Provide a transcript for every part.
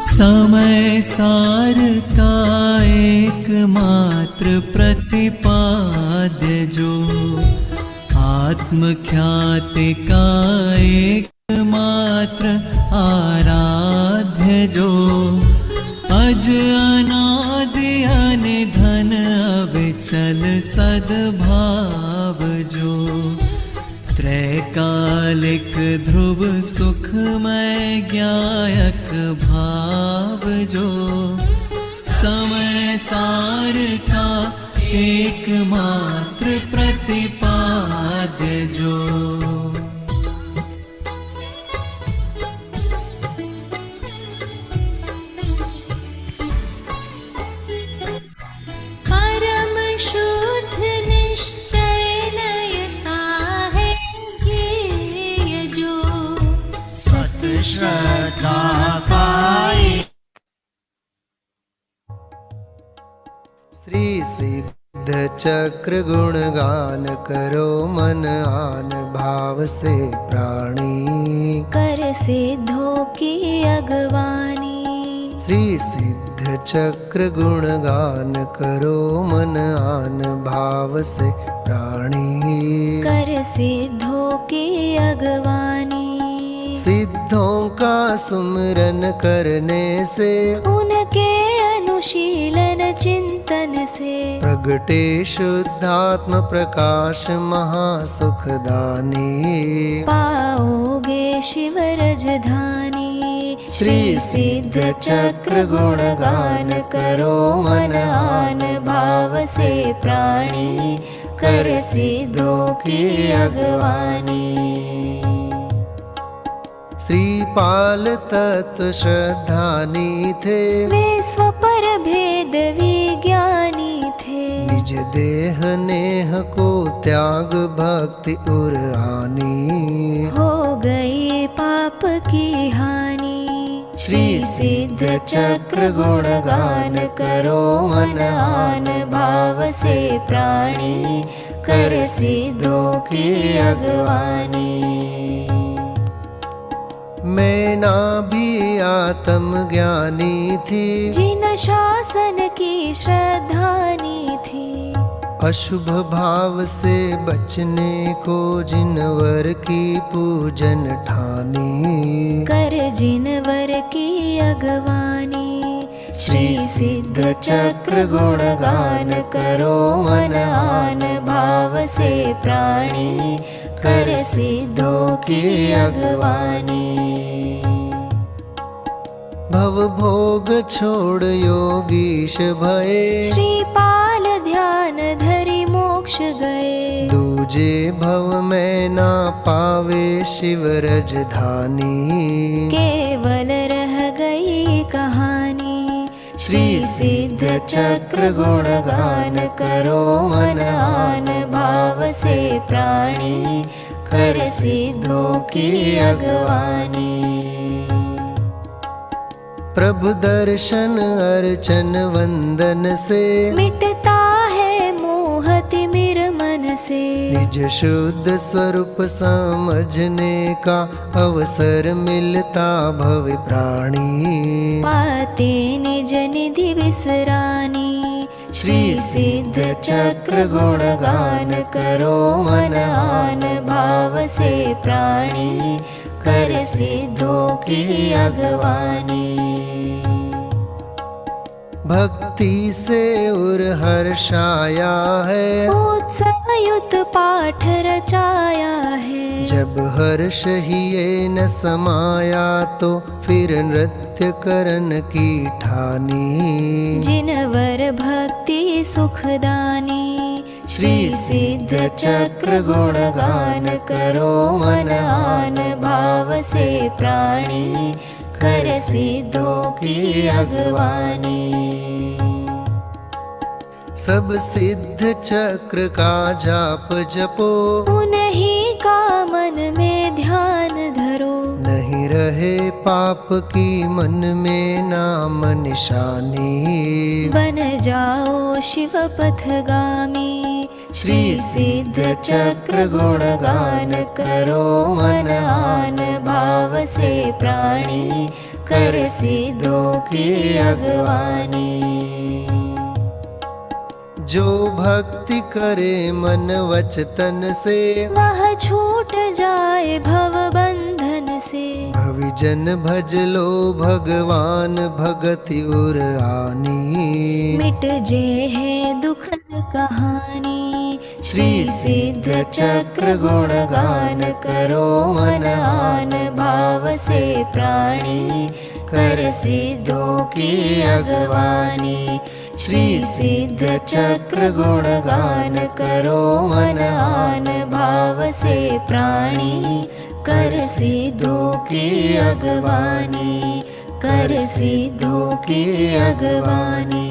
समय सार का एकमात्र प्रतिपाद्य जो, आत्मख्याति का एकमात्र आराध्य जो, अज अनादि अनिधन अविचल सद्भाव जो, त्रैकालिक ध्रुव सुखमय ज्ञायक भाव जो, समय सार का एकमात्र प्रतिपाद्य जो। श्री सिद्ध चक्र गुणगान करो मन आन भाव से प्राणी, कर सिद्धों की अगवानी। श्री सिद्ध चक्र गुणगान करो मन आन भाव से प्राणी, कर सिद्धों की अगवानी। सिद्धों का सुमिरन करने से, उनके अनुशीलन चिंतन से, प्रगटे शुद्धात्म प्रकाश महासुखदानी, पाओगे शिव रजधानी। श्री सिद्ध चक्र गुणगान करो मन आन भाव से प्राणी, कर सिद्धों की अगवानी। श्रीपाल तत्व श्रद्धानी थे, वे स्वपर भेद विज्ञानी थे, निज देह नेह को त्याग भक्ति उर आनी, हो गई पाप की हानि। श्री सिद्ध चक्र गुणगान करो मन आन भाव से प्राणी, कर सिद्धों की अगवानी। मैना भी आत्म ज्ञानी थी, जिन शासन की श्रद्धानी थी, अशुभ भाव से बचने को जिनवर की पूजन ठानी, कर जिनवर की अगवानी। श्री सिद्ध चक्र गुणगान करो मन आन भाव से प्राणी, कर सिद्धों की अगवानी। भव भोग छोड़ योगीश भये, श्रीपाल ध्यान धरि मोक्ष गए, दूजे भव में ना पावे शिव रजधानी, केवल रह गई कहानी। श्री सिद्ध चक्र गुणगान करो मन आन भाव से प्राणी, कर सिद्धों की अगवानी। प्रभु दर्शन अर्चन वंदन से, मिटता है मोह तिमिर मन से, निज शुद्ध स्वरूप समझने का अवसर मिलता भव प्राणी, पाते निज निधि विसरानी। श्री सिद्ध चक्र गुणगान करो मन आन भाव से प्राणी, कर सिद्धों की अगवानी। भक्ति से उर हर्षाया है, उत्साहयुत पाठ रचाया है, जब हर्ष ही ये न समाया तो फिर नृत्य करन की ठानी, जिनवर भक्ति सुखदानी। श्री सिद्ध चक्र गुणगान करो मन आन भाव से प्राणी, कर सिद्धों की अगवानी। सब सिद्ध चक्र का जाप जपो, उन्हीं का मन में ध्यान धरो, नहीं रहे पाप की मन में नाम निशानी, बन जाओ शिव पथगामी। श्री सिद्ध चक्र गुणगान करो मन आन भाव से प्राणी, कर सिद्धों की अगवानी। जो भक्ति करे मन वच तन से, वह छूट जाए भव बंधन से। भविजन भज लो भगवान भगति उर आनी। मिट जे है दुखद कहानी। श्री सिद्ध चक्र गुण गान करो मन आन भाव से प्राणी। कर सिद्धों की अगवानी। श्री सिद्ध चक्र गुण गान करो मन आन भाव से प्राणी। कर सिद्धों की अगवानी। कर सिद्धों की अगवानी।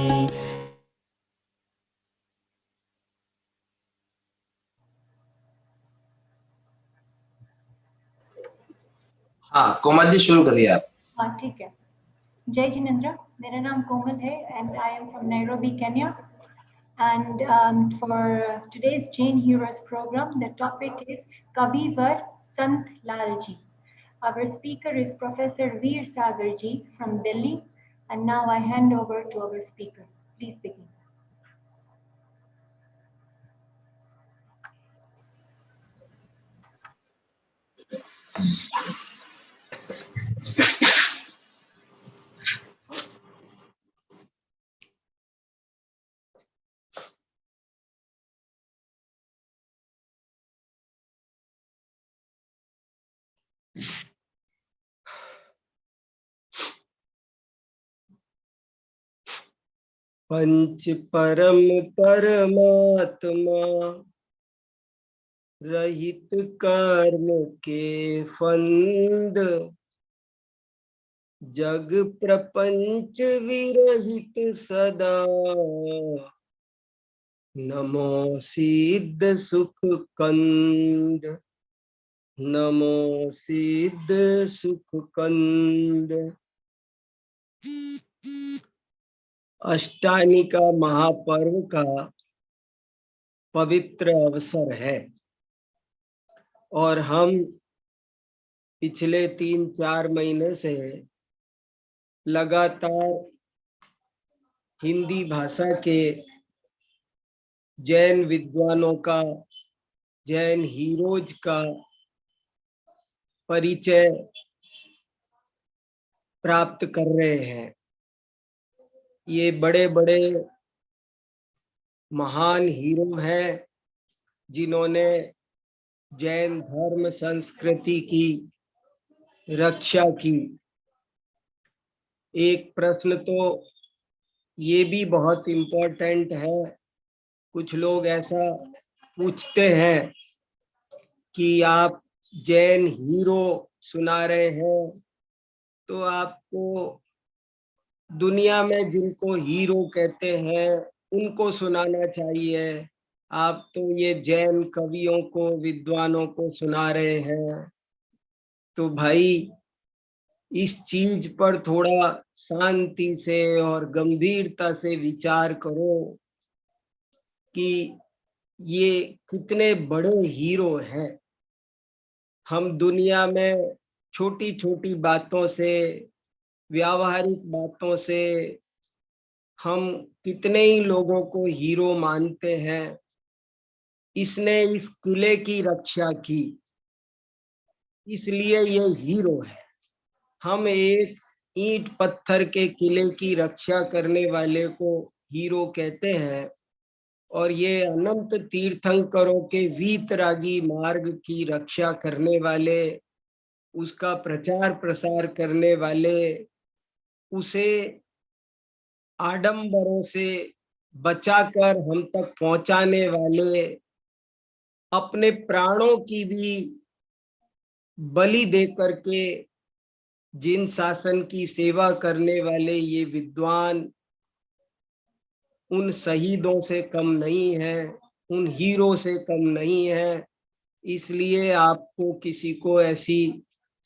हाँ कोमल जी शुरू करिए आप। हाँ ठीक है। जय जिनेन्द्र, मेरा नाम कोमल है and I am from Nairobi, Kenya. And for today's Jain Heroes program, the topic is Kavivar Sant Lal Ji. Our speaker is Professor Veer Sagar Ji from Delhi. And now I hand over to our speaker. Please begin. पंच परम परमात्मा रहित कर्म के फंद। जग प्रपंच विरहित सदा। नमो सिद्ध सुख कंद। नमो सिद्ध सुख कंद। अष्टानी का महापर्व का पवित्र अवसर है और हम पिछले 3-4 महीने से लगातार हिंदी भाषा के जैन विद्वानों का, जैन हीरोज का परिचय प्राप्त कर रहे हैं। ये बड़े बड़े महान हीरो हैं जिन्होंने जैन धर्म संस्कृति की रक्षा की। एक प्रश्न तो ये भी बहुत इम्पोर्टेंट है, कुछ लोग ऐसा पूछते हैं कि आप जैन हीरो सुना रहे हैं तो आपको दुनिया में जिनको हीरो कहते हैं उनको सुनाना चाहिए, आप तो ये जैन कवियों को, विद्वानों को सुना रहे हैं। तो भाई इस चीज पर थोड़ा शांति से और गंभीरता से विचार करो कि ये कितने बड़े हीरो हैं। हम दुनिया में छोटी छोटी बातों से, व्यावहारिक बातों से हम कितने ही लोगों को हीरो मानते हैं। इसने इस किले की रक्षा की, इसलिए ये हीरो है। हम एक ईंट पत्थर के किले की रक्षा करने वाले को हीरो कहते हैं और ये अनंत तीर्थंकरों के वीतरागी मार्ग की रक्षा करने वाले, उसका प्रचार प्रसार करने वाले, उसे आडंबरों से बचाकर हम तक पहुंचाने वाले, अपने प्राणों की भी बलि दे करके जिन शासन की सेवा करने वाले ये विद्वान उन शहीदों से कम नहीं है, उन हीरो से कम नहीं है। इसलिए आपको किसी को ऐसी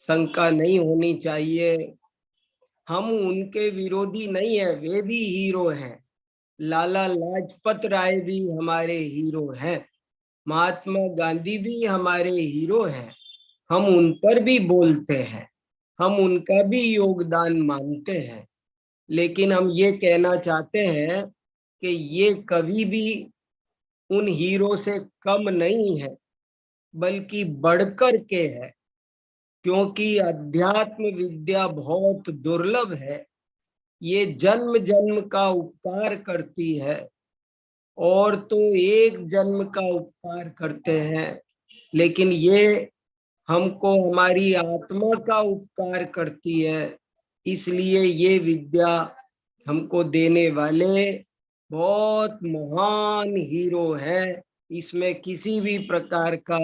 शंका नहीं होनी चाहिए। हम उनके विरोधी नहीं है, वे भी हीरो हैं। लाला लाजपत राय भी हमारे हीरो हैं, महात्मा गांधी भी हमारे हीरो हैं। हम उन पर भी बोलते हैं, हम उनका भी योगदान मानते हैं, लेकिन हम ये कहना चाहते हैं कि ये कभी भी उन हीरो से कम नहीं है, बल्कि बढ़कर के है, क्योंकि अध्यात्म विद्या बहुत दुर्लभ है। ये जन्म जन्म का उपकार करती है, और तो एक जन्म का उपकार करते हैं, लेकिन ये हमको हमारी आत्मा का उपकार करती है। इसलिए ये विद्या हमको देने वाले बहुत महान हीरो हैं, इसमें किसी भी प्रकार का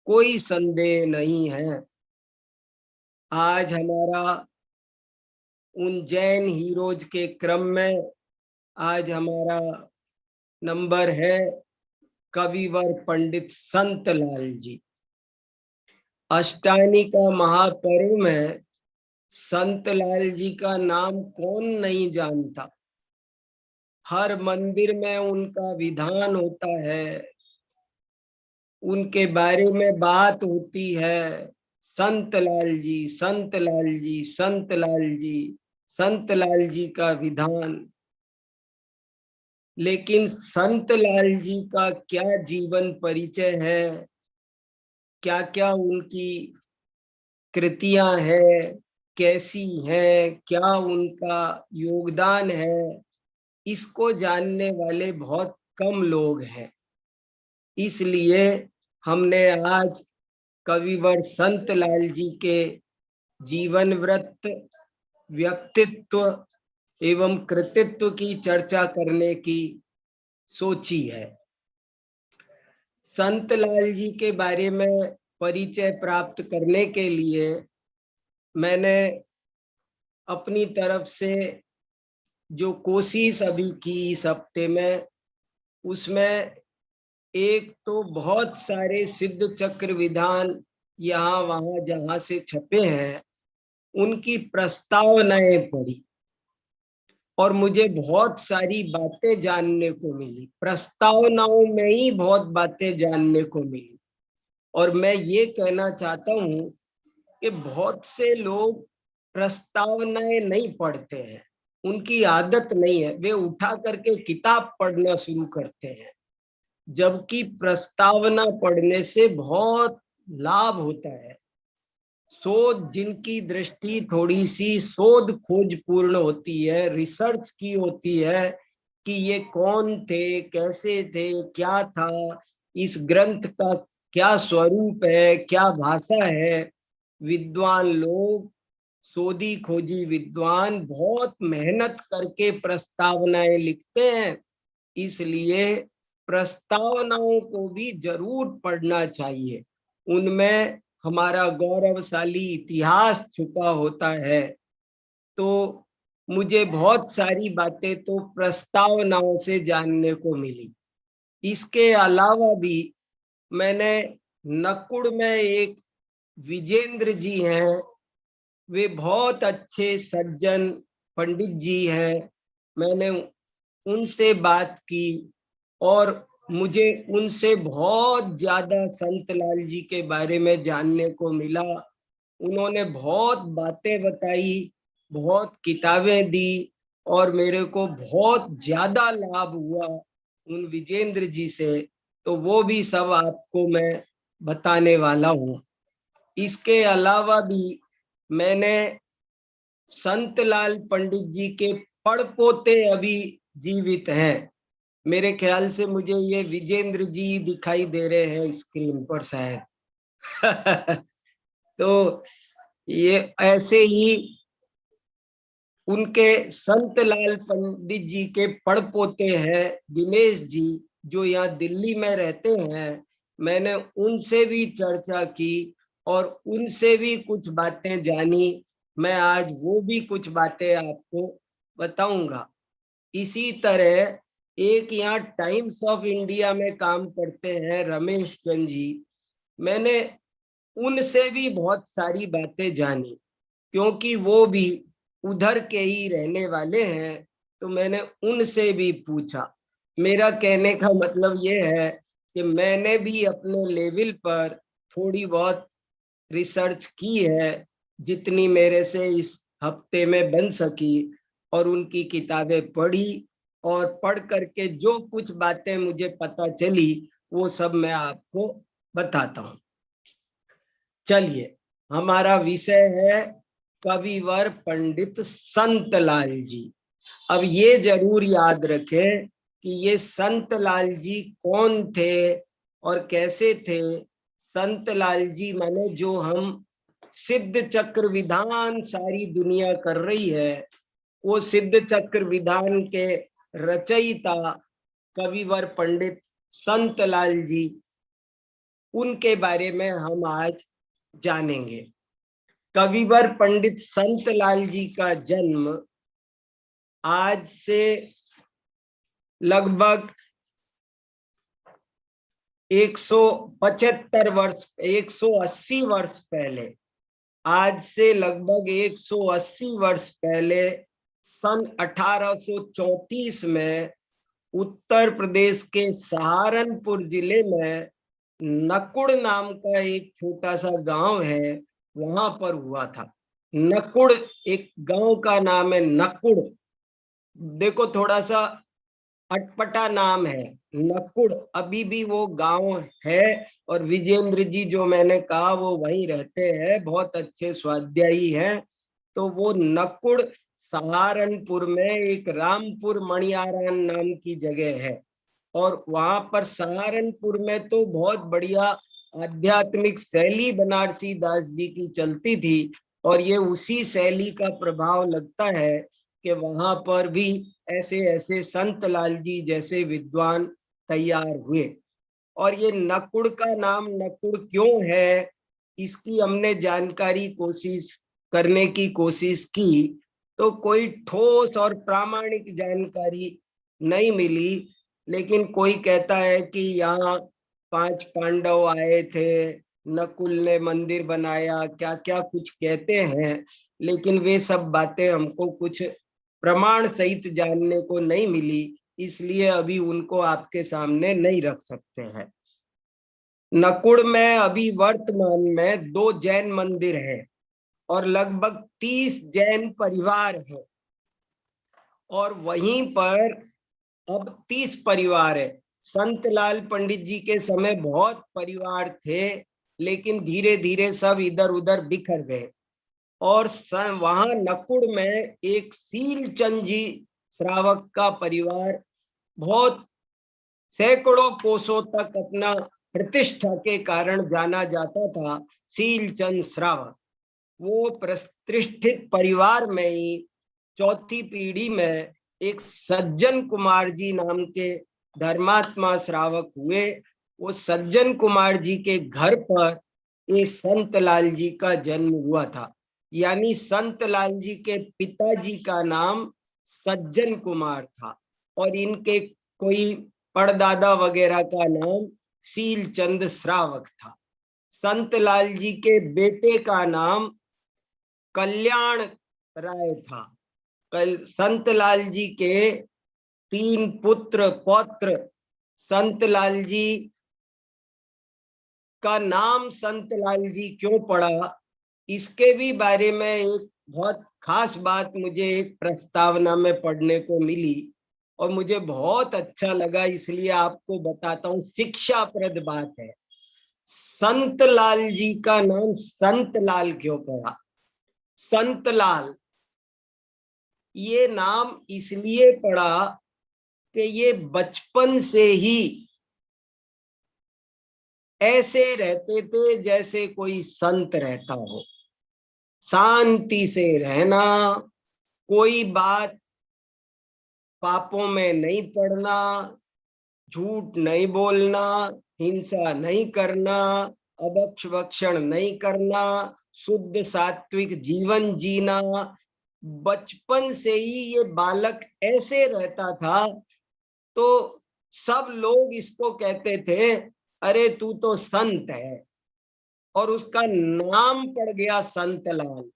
कोई संदेह नहीं है। आज हमारा उन जैन हीरोज के क्रम में आज हमारा नंबर है कविवर पंडित संतलाल जी। अष्टानी का महापर्व में संतलाल जी का नाम कौन नहीं जानता। हर मंदिर में उनका विधान होता है, उनके बारे में बात होती है, संतलाल जी, संतलाल जी, संतलाल जी, संतलाल जी का विधान। लेकिन संतलाल जी का क्या जीवन परिचय है, क्या क्या उनकी कृतियां हैं, कैसी हैं, क्या उनका योगदान है, इसको जानने वाले बहुत कम लोग हैं। इसलिए हमने आज कविवर संतलाल जी के जीवन वृत्त, व्यक्तित्व एवं कृतित्व की चर्चा करने की सोची है। संतलाल जी के बारे में परिचय प्राप्त करने के लिए मैंने अपनी तरफ से जो कोशिश अभी की इस हफ्ते में, उसमें एक तो बहुत सारे सिद्ध चक्र विधान यहाँ वहां जहां से छपे हैं उनकी प्रस्तावनाएं पढ़ी, और मुझे बहुत सारी बातें जानने को मिली। प्रस्तावनाओं में ही बहुत बातें जानने को मिली। और मैं ये कहना चाहता हूँ कि बहुत से लोग प्रस्तावनाएं नहीं पढ़ते हैं, उनकी आदत नहीं है, वे उठा करके किताब पढ़ना शुरू करते हैं, जबकि प्रस्तावना पढ़ने से बहुत लाभ होता है। शोध, जिनकी दृष्टि थोड़ी सी शोध खोज पूर्ण होती है, रिसर्च की होती है कि ये कौन थे, कैसे थे, क्या था, इस ग्रंथ का क्या स्वरूप है, क्या भाषा है, विद्वान लोग, शोधी खोजी विद्वान बहुत मेहनत करके प्रस्तावनाएं लिखते हैं। इसलिए प्रस्तावनाओं को भी जरूर पढ़ना चाहिए, उनमें हमारा गौरवशाली इतिहास छुपा होता है। तो मुझे बहुत सारी बातें तो प्रस्तावनाओं से जानने को मिली। इसके अलावा भी मैंने नकुड़ में एक विजेंद्र जी हैं, वे बहुत अच्छे सज्जन पंडित जी हैं, मैंने उनसे बात की और मुझे उनसे बहुत ज्यादा संतलाल जी के बारे में जानने को मिला। उन्होंने बहुत बातें बताई, बहुत किताबें दी, और मेरे को बहुत ज्यादा लाभ हुआ उन विजेंद्र जी से। तो वो भी सब आपको मैं बताने वाला हूँ। इसके अलावा भी मैंने संतलाल पंडित जी के पड़पोते अभी जीवित हैं। मेरे ख्याल से मुझे ये विजेंद्र जी दिखाई दे रहे हैं स्क्रीन पर शायद। तो ये ऐसे ही उनके संतलाल पंडित जी के पड़पोते हैं दिनेश जी, जो यहाँ दिल्ली में रहते हैं। मैंने उनसे भी चर्चा की और उनसे भी कुछ बातें जानी। मैं आज वो भी कुछ बातें आपको बताऊंगा। इसी तरह एक यहाँ टाइम्स ऑफ इंडिया में काम करते हैं रमेश चंद जी, मैंने उनसे भी बहुत सारी बातें जानी, क्योंकि वो भी उधर के ही रहने वाले हैं। तो मैंने उनसे भी पूछा। मेरा कहने का मतलब ये है कि मैंने भी अपने लेवल पर थोड़ी बहुत रिसर्च की है, जितनी मेरे से इस हफ्ते में बन सकी, और उनकी किताबें पढ़ी, और पढ़ करके जो कुछ बातें मुझे पता चली वो सब मैं आपको बताता हूँ। चलिए, हमारा विषय है कविवर पंडित संतलाल जी। अब ये जरूर याद रखें कि ये संतलाल जी कौन थे और कैसे थे। संतलाल जी माने जो हम सिद्ध चक्र विधान सारी दुनिया कर रही है, वो सिद्ध चक्र विधान के रचयिता कविवर पंडित संतलाल जी, उनके बारे में हम आज जानेंगे। कविवर पंडित संतलाल जी का जन्म आज से लगभग 175 वर्ष 180 वर्ष पहले, आज से लगभग 180 वर्ष पहले सन 1834 में उत्तर प्रदेश के सहारनपुर जिले में नकुड़ नाम का एक छोटा सा गांव है, वहां पर हुआ था। नकुड़ एक गांव का नाम है, नकुड़। देखो थोड़ा सा अटपटा नाम है नकुड़, अभी भी वो गांव है, और विजेंद्र जी जो मैंने कहा वो वहीं रहते हैं, बहुत अच्छे स्वाध्यायी हैं। तो वो नकुड़ सहारनपुर में एक रामपुर मणियारान नाम की जगह है, और वहां पर सहारनपुर में तो बहुत बढ़िया आध्यात्मिक शैली बनारसी दास जी की चलती थी, और ये उसी शैली का प्रभाव लगता है कि वहां पर भी ऐसे ऐसे संतलाल जी जैसे विद्वान तैयार हुए। और ये नकुड़ का नाम नकुड़ क्यों है, इसकी हमने जानकारी करने की कोशिश की, तो कोई ठोस और प्रामाणिक जानकारी नहीं मिली। लेकिन कोई कहता है कि यहाँ 5 पांडव आए थे, नकुल ने मंदिर बनाया, क्या क्या कुछ कहते हैं, लेकिन वे सब बातें हमको कुछ प्रमाण सहित जानने को नहीं मिली, इसलिए अभी उनको आपके सामने नहीं रख सकते हैं। नकुड़ में अभी वर्तमान में 2 जैन मंदिर हैं और लगभग 30 जैन परिवार हैं, और वहीं पर अब 30 परिवार है। संतलाल पंडित जी के समय बहुत परिवार थे, लेकिन धीरे धीरे सब इधर उधर बिखर गए। और वहां नकुड़ में एक सीलचंद जी श्रावक का परिवार बहुत सैकड़ों कोसों तक अपना प्रतिष्ठा के कारण जाना जाता था, सीलचंद श्रावक। वो प्रतिष्ठित परिवार में ही 4थी पीढ़ी में एक सज्जन कुमार जी नाम के धर्मात्मा श्रावक हुए। वो सज्जन कुमार जी के घर पर ये संतलाल जी का जन्म हुआ था, यानी संतलाल जी के पिताजी का नाम सज्जन कुमार था, और इनके कोई परदादा वगैरह का नाम सीलचंद श्रावक था। संतलाल जी के बेटे का नाम कल्याण राय था। संतलाल जी के 3 पुत्र पौत्र। संतलाल जी का नाम संतलाल जी क्यों पड़ा, इसके भी बारे में एक बहुत खास बात मुझे एक प्रस्तावना में पढ़ने को मिली, और मुझे बहुत अच्छा लगा, इसलिए आपको बताता हूँ। शिक्षाप्रद बात है। संतलाल जी का नाम संतलाल क्यों पड़ा? संतलाल ये नाम इसलिए पड़ा कि ये बचपन से ही ऐसे रहते थे जैसे कोई संत रहता हो, शांति से रहना, कोई बात पापों में नहीं पड़ना, झूठ नहीं बोलना, हिंसा नहीं करना, अभक्षभक्षण नहीं करना, शुद्ध सात्विक जीवन जीना। बचपन से ही ये बालक ऐसे रहता था, तो सब लोग इसको कहते थे, अरे तू तो संत है, और उसका नाम पड़ गया संतलाल।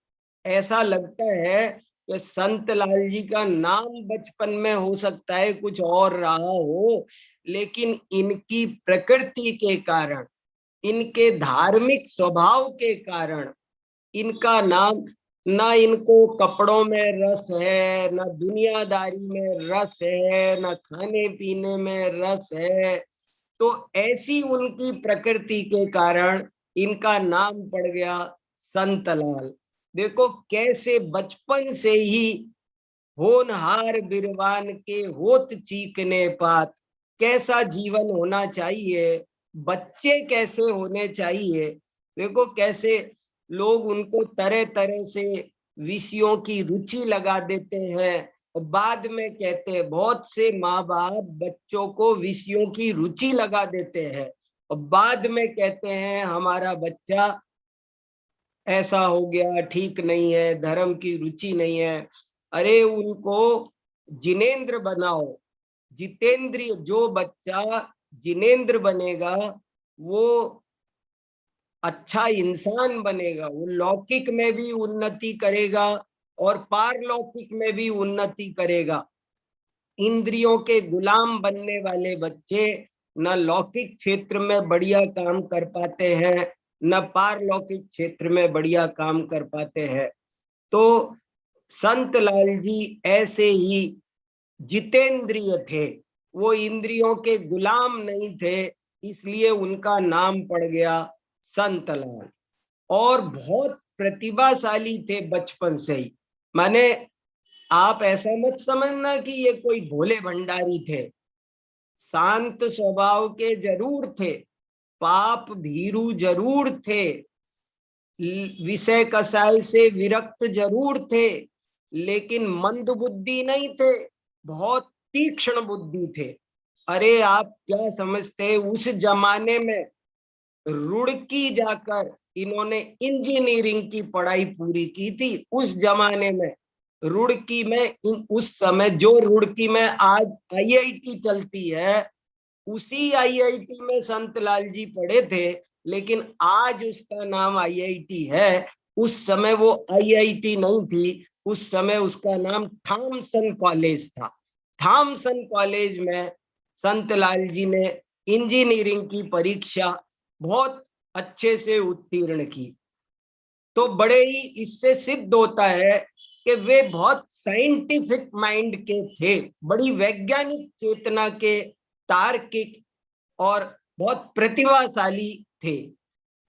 ऐसा लगता है कि संतलाल जी का नाम बचपन में हो सकता है कुछ और रहा हो, लेकिन इनकी प्रकृति के कारण, इनके धार्मिक स्वभाव के कारण इनका नाम, ना इनको कपड़ों में रस है, ना दुनियादारी में रस है, ना खाने पीने में रस है। तो ऐसी उनकी प्रकृति के कारण इनका नाम पड़ गया संतलाल। देखो कैसे बचपन से ही होनहार बिरवान के होत चीकने पात, कैसा जीवन होना चाहिए, बच्चे कैसे होने चाहिए। देखो कैसे लोग उनको तरह तरह से विषयों की रुचि लगा देते हैं और बाद में कहते हैं, बहुत से माँ बाप बच्चों को विषयों की रुचि लगा देते हैं और बाद में कहते हैं हमारा बच्चा ऐसा हो गया, ठीक नहीं है, धर्म की रुचि नहीं है। अरे उनको जिनेंद्र बनाओ, जितेंद्रिय। जो बच्चा जिनेंद्र बनेगा वो अच्छा इंसान बनेगा, वो लौकिक में भी उन्नति करेगा और पारलौकिक में भी उन्नति करेगा। इंद्रियों के गुलाम बनने वाले बच्चे न लौकिक क्षेत्र में बढ़िया काम कर पाते हैं, न पारलौकिक क्षेत्र में बढ़िया काम कर पाते हैं। तो संत लाल जी ऐसे ही जितेंद्रिय थे, वो इंद्रियों के गुलाम नहीं थे, इसलिए उनका नाम पड़ गया संतलाल। और बहुत प्रतिभाशाली थे बचपन से ही। माने आप ऐसा मत समझना कि ये कोई भोले भंडारी थे, शांत स्वभाव के जरूर थे, पाप भीरू जरूर थे, विषय कसाय से विरक्त जरूर थे, लेकिन मंद बुद्धि नहीं थे, बहुत तीक्ष्ण बुद्धि थे। अरे आप क्या समझते, उस जमाने में रुड़की जाकर इन्होंने इंजीनियरिंग की पढ़ाई पूरी की थी। उस जमाने में रुड़की में, उस समय जो रुड़की में आज आईआईटी चलती है, उसी आईआईटी में संतलाल जी पढ़े थे, लेकिन आज उसका नाम आईआईटी है। उस समय वो आईआईटी नहीं थी, उस समय उसका नाम थॉमसन कॉलेज था। थॉमसन कॉलेज में संतलाल जी ने इंजीनियरिंग की परीक्षा बहुत अच्छे से उत्तीर्ण की। तो बड़े ही इससे सिद्ध होता है कि वे बहुत साइंटिफिक माइंड के थे, बड़ी वैज्ञानिक चेतना के, तार्किक और बहुत प्रतिभाशाली थे।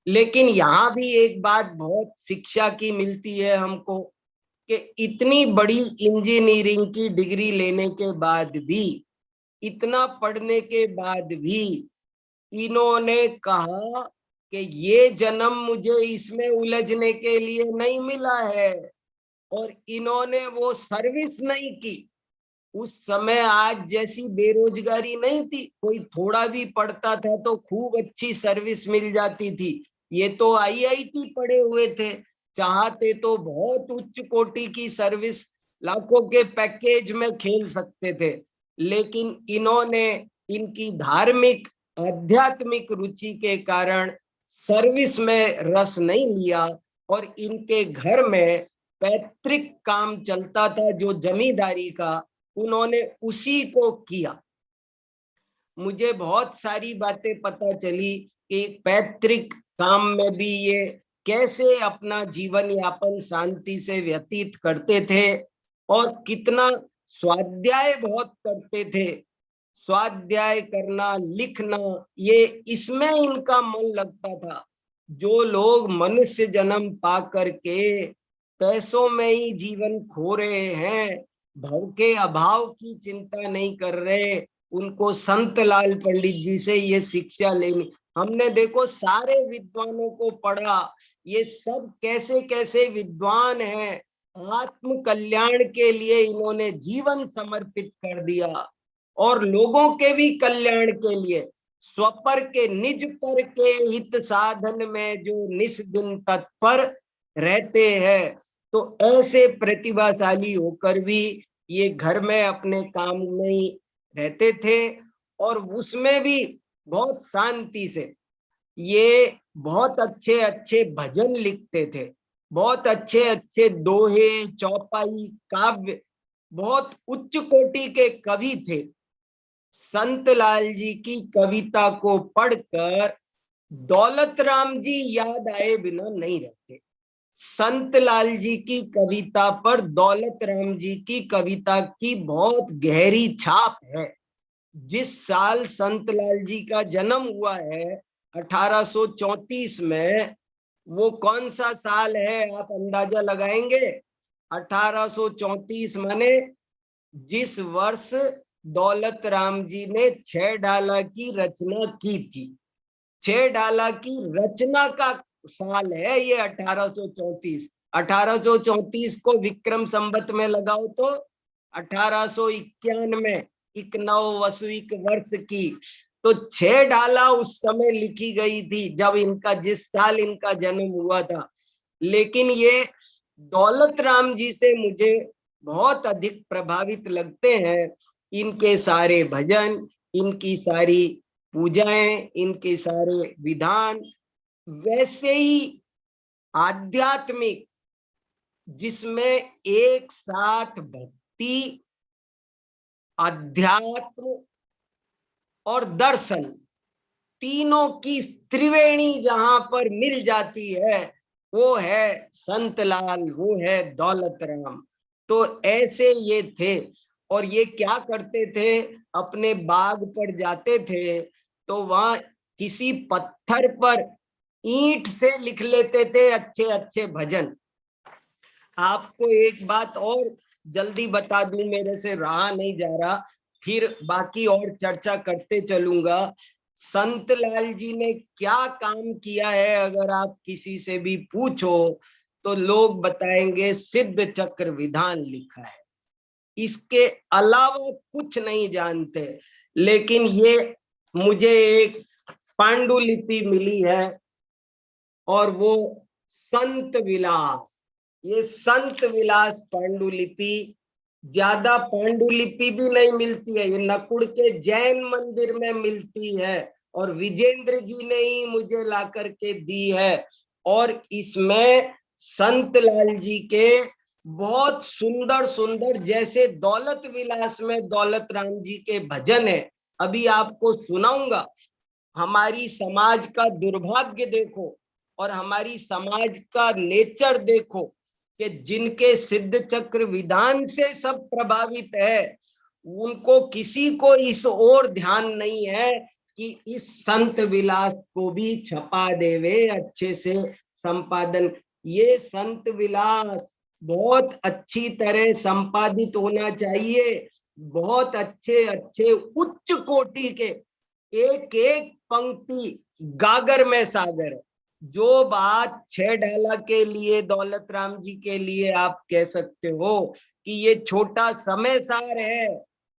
लेकिन यहाँ भी एक बात बहुत शिक्षा की मिलती है हमको कि इतनी बड़ी इंजीनियरिंग की डिग्री लेने के बाद भी, इतना पढ़ने के बाद भी इन्होंने कहा कि ये जन्म मुझे इसमें उलझने के लिए नहीं मिला है, और इन्होंने वो सर्विस नहीं की। उस समय आज जैसी बेरोजगारी नहीं थी, कोई थोड़ा भी पढ़ता था तो खूब अच्छी सर्विस मिल जाती थी। ये तो आईआईटी पढ़े हुए थे, चाहते तो बहुत उच्च कोटि की सर्विस लाखों के पैकेज में खेल सकते थे, लेकिन इन्होंने इनकी धार्मिक आध्यात्मिक रुचि के कारण सर्विस में रस नहीं लिया और इनके घर में पैतृक काम चलता था जो जमींदारी का, उन्होंने उसी को किया। मुझे बहुत सारी बातें पता चली कि पैतृक काम में भी ये कैसे अपना जीवन यापन शांति से व्यतीत करते थे और कितना स्वाध्याय बहुत करते थे। स्वाध्याय करना, लिखना, ये इसमें इनका मन लगता था। जो लोग मनुष्य जन्म पा करके पैसों में ही जीवन खो रहे हैं, भव के अभाव की चिंता नहीं कर रहे, उनको संतलाल पंडित जी से ये शिक्षा लेनी। हमने देखो सारे विद्वानों को पढ़ा, ये सब कैसे कैसे विद्वान हैं, आत्म कल्याण के लिए इन्होंने जीवन समर्पित कर दिया और लोगों के भी कल्याण के लिए, स्वपर के निज पर के हित साधन में जो निस दिन तत्पर रहते हैं। तो ऐसे प्रतिभाशाली होकर भी ये घर में अपने काम में ही रहते थे और उसमें भी बहुत शांति से। ये बहुत अच्छे अच्छे भजन लिखते थे, बहुत अच्छे अच्छे दोहे, चौपाई, काव्य, बहुत उच्च कोटि के कवि थे। संतलाल जी की कविता को पढ़कर दौलत राम जी याद आए बिना नहीं रहते। संत लाल जी की कविता पर दौलत राम जी की कविता की बहुत गहरी छाप है। जिस साल संत लाल जी का जन्म हुआ है 1834 में, वो कौन सा साल है आप अंदाजा लगाएंगे? 1834 माने जिस वर्ष दौलत राम जी ने 6 डाला की रचना की थी। 6 डाला की रचना का साल है ये 1834। 1834 को विक्रम संवत में लगाओ तो 1891 इकनव वसुइक वर्ष की। तो 6 डाला उस समय लिखी गई थी जब इनका, जिस साल इनका जन्म हुआ था। लेकिन ये दौलत राम जी से मुझे बहुत अधिक प्रभावित लगते हैं। इनके सारे भजन, इनकी सारी पूजाएं, इनके सारे विधान वैसे ही आध्यात्मिक, जिसमें एक साथ भक्ति, अध्यात्म और दर्शन तीनों की त्रिवेणी जहां पर मिल जाती है वो है संत लाल, वो है दौलत राम। तो ऐसे ये थे। और ये क्या करते थे, अपने बाग पर जाते थे तो वहां किसी पत्थर पर ईंट से लिख लेते थे अच्छे अच्छे भजन। आपको एक बात और जल्दी बता दूं, मेरे से रहा नहीं जा रहा, फिर बाकी और चर्चा करते चलूंगा। संत लाल जी ने क्या काम किया है अगर आप किसी से भी पूछो तो लोग बताएंगे सिद्ध चक्र विधान लिखा है, इसके अलावा कुछ नहीं जानते। लेकिन ये मुझे एक पांडुलिपि मिली है और वो संत विलास, ये संत विलास पांडुलिपि, ज्यादा पांडुलिपि भी नहीं मिलती है, ये नकुड़ के जैन मंदिर में मिलती है और विजेंद्र जी ने ही मुझे ला करके दी है। और इसमें संत लाल जी के बहुत सुंदर सुंदर, जैसे दौलत विलास में दौलत राम जी के भजन है, अभी आपको सुनाऊंगा। हमारी समाज का दुर्भाग्य देखो और हमारी समाज का नेचर देखो कि जिनके सिद्ध चक्र विधान से सब प्रभावित है, उनको किसी को इस ओर ध्यान नहीं है कि इस संत विलास को भी छपा देवे अच्छे से संपादन। ये संत विलास बहुत अच्छी तरह संपादित होना चाहिए, बहुत अच्छे अच्छे उच्च कोटि के, एक एक पंक्ति गागर में सागर। जो बात 6 डाला के लिए, दौलत राम जी के लिए आप कह सकते हो कि ये छोटा समय सार है,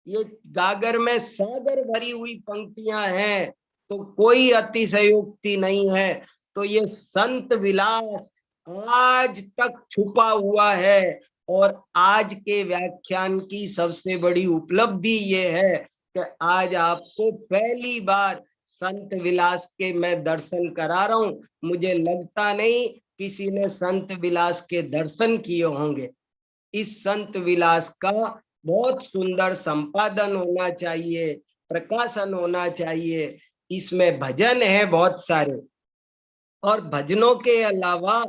ये गागर में सागर भरी हुई पंक्तियां हैं, तो कोई अतिशयोक्ति नहीं है। तो ये संत विलास आज तक छुपा हुआ है। और आज के व्याख्यान की सबसे बड़ी उपलब्धि ये है कि आज आपको पहली बार संत विलास के मैं दर्शन करा रहा हूं। मुझे लगता नहीं किसी ने संत विलास के दर्शन किए होंगे। इस संत विलास का बहुत सुंदर संपादन होना चाहिए, प्रकाशन होना चाहिए। इसमें भजन है बहुत सारे, और भजनों के अलावा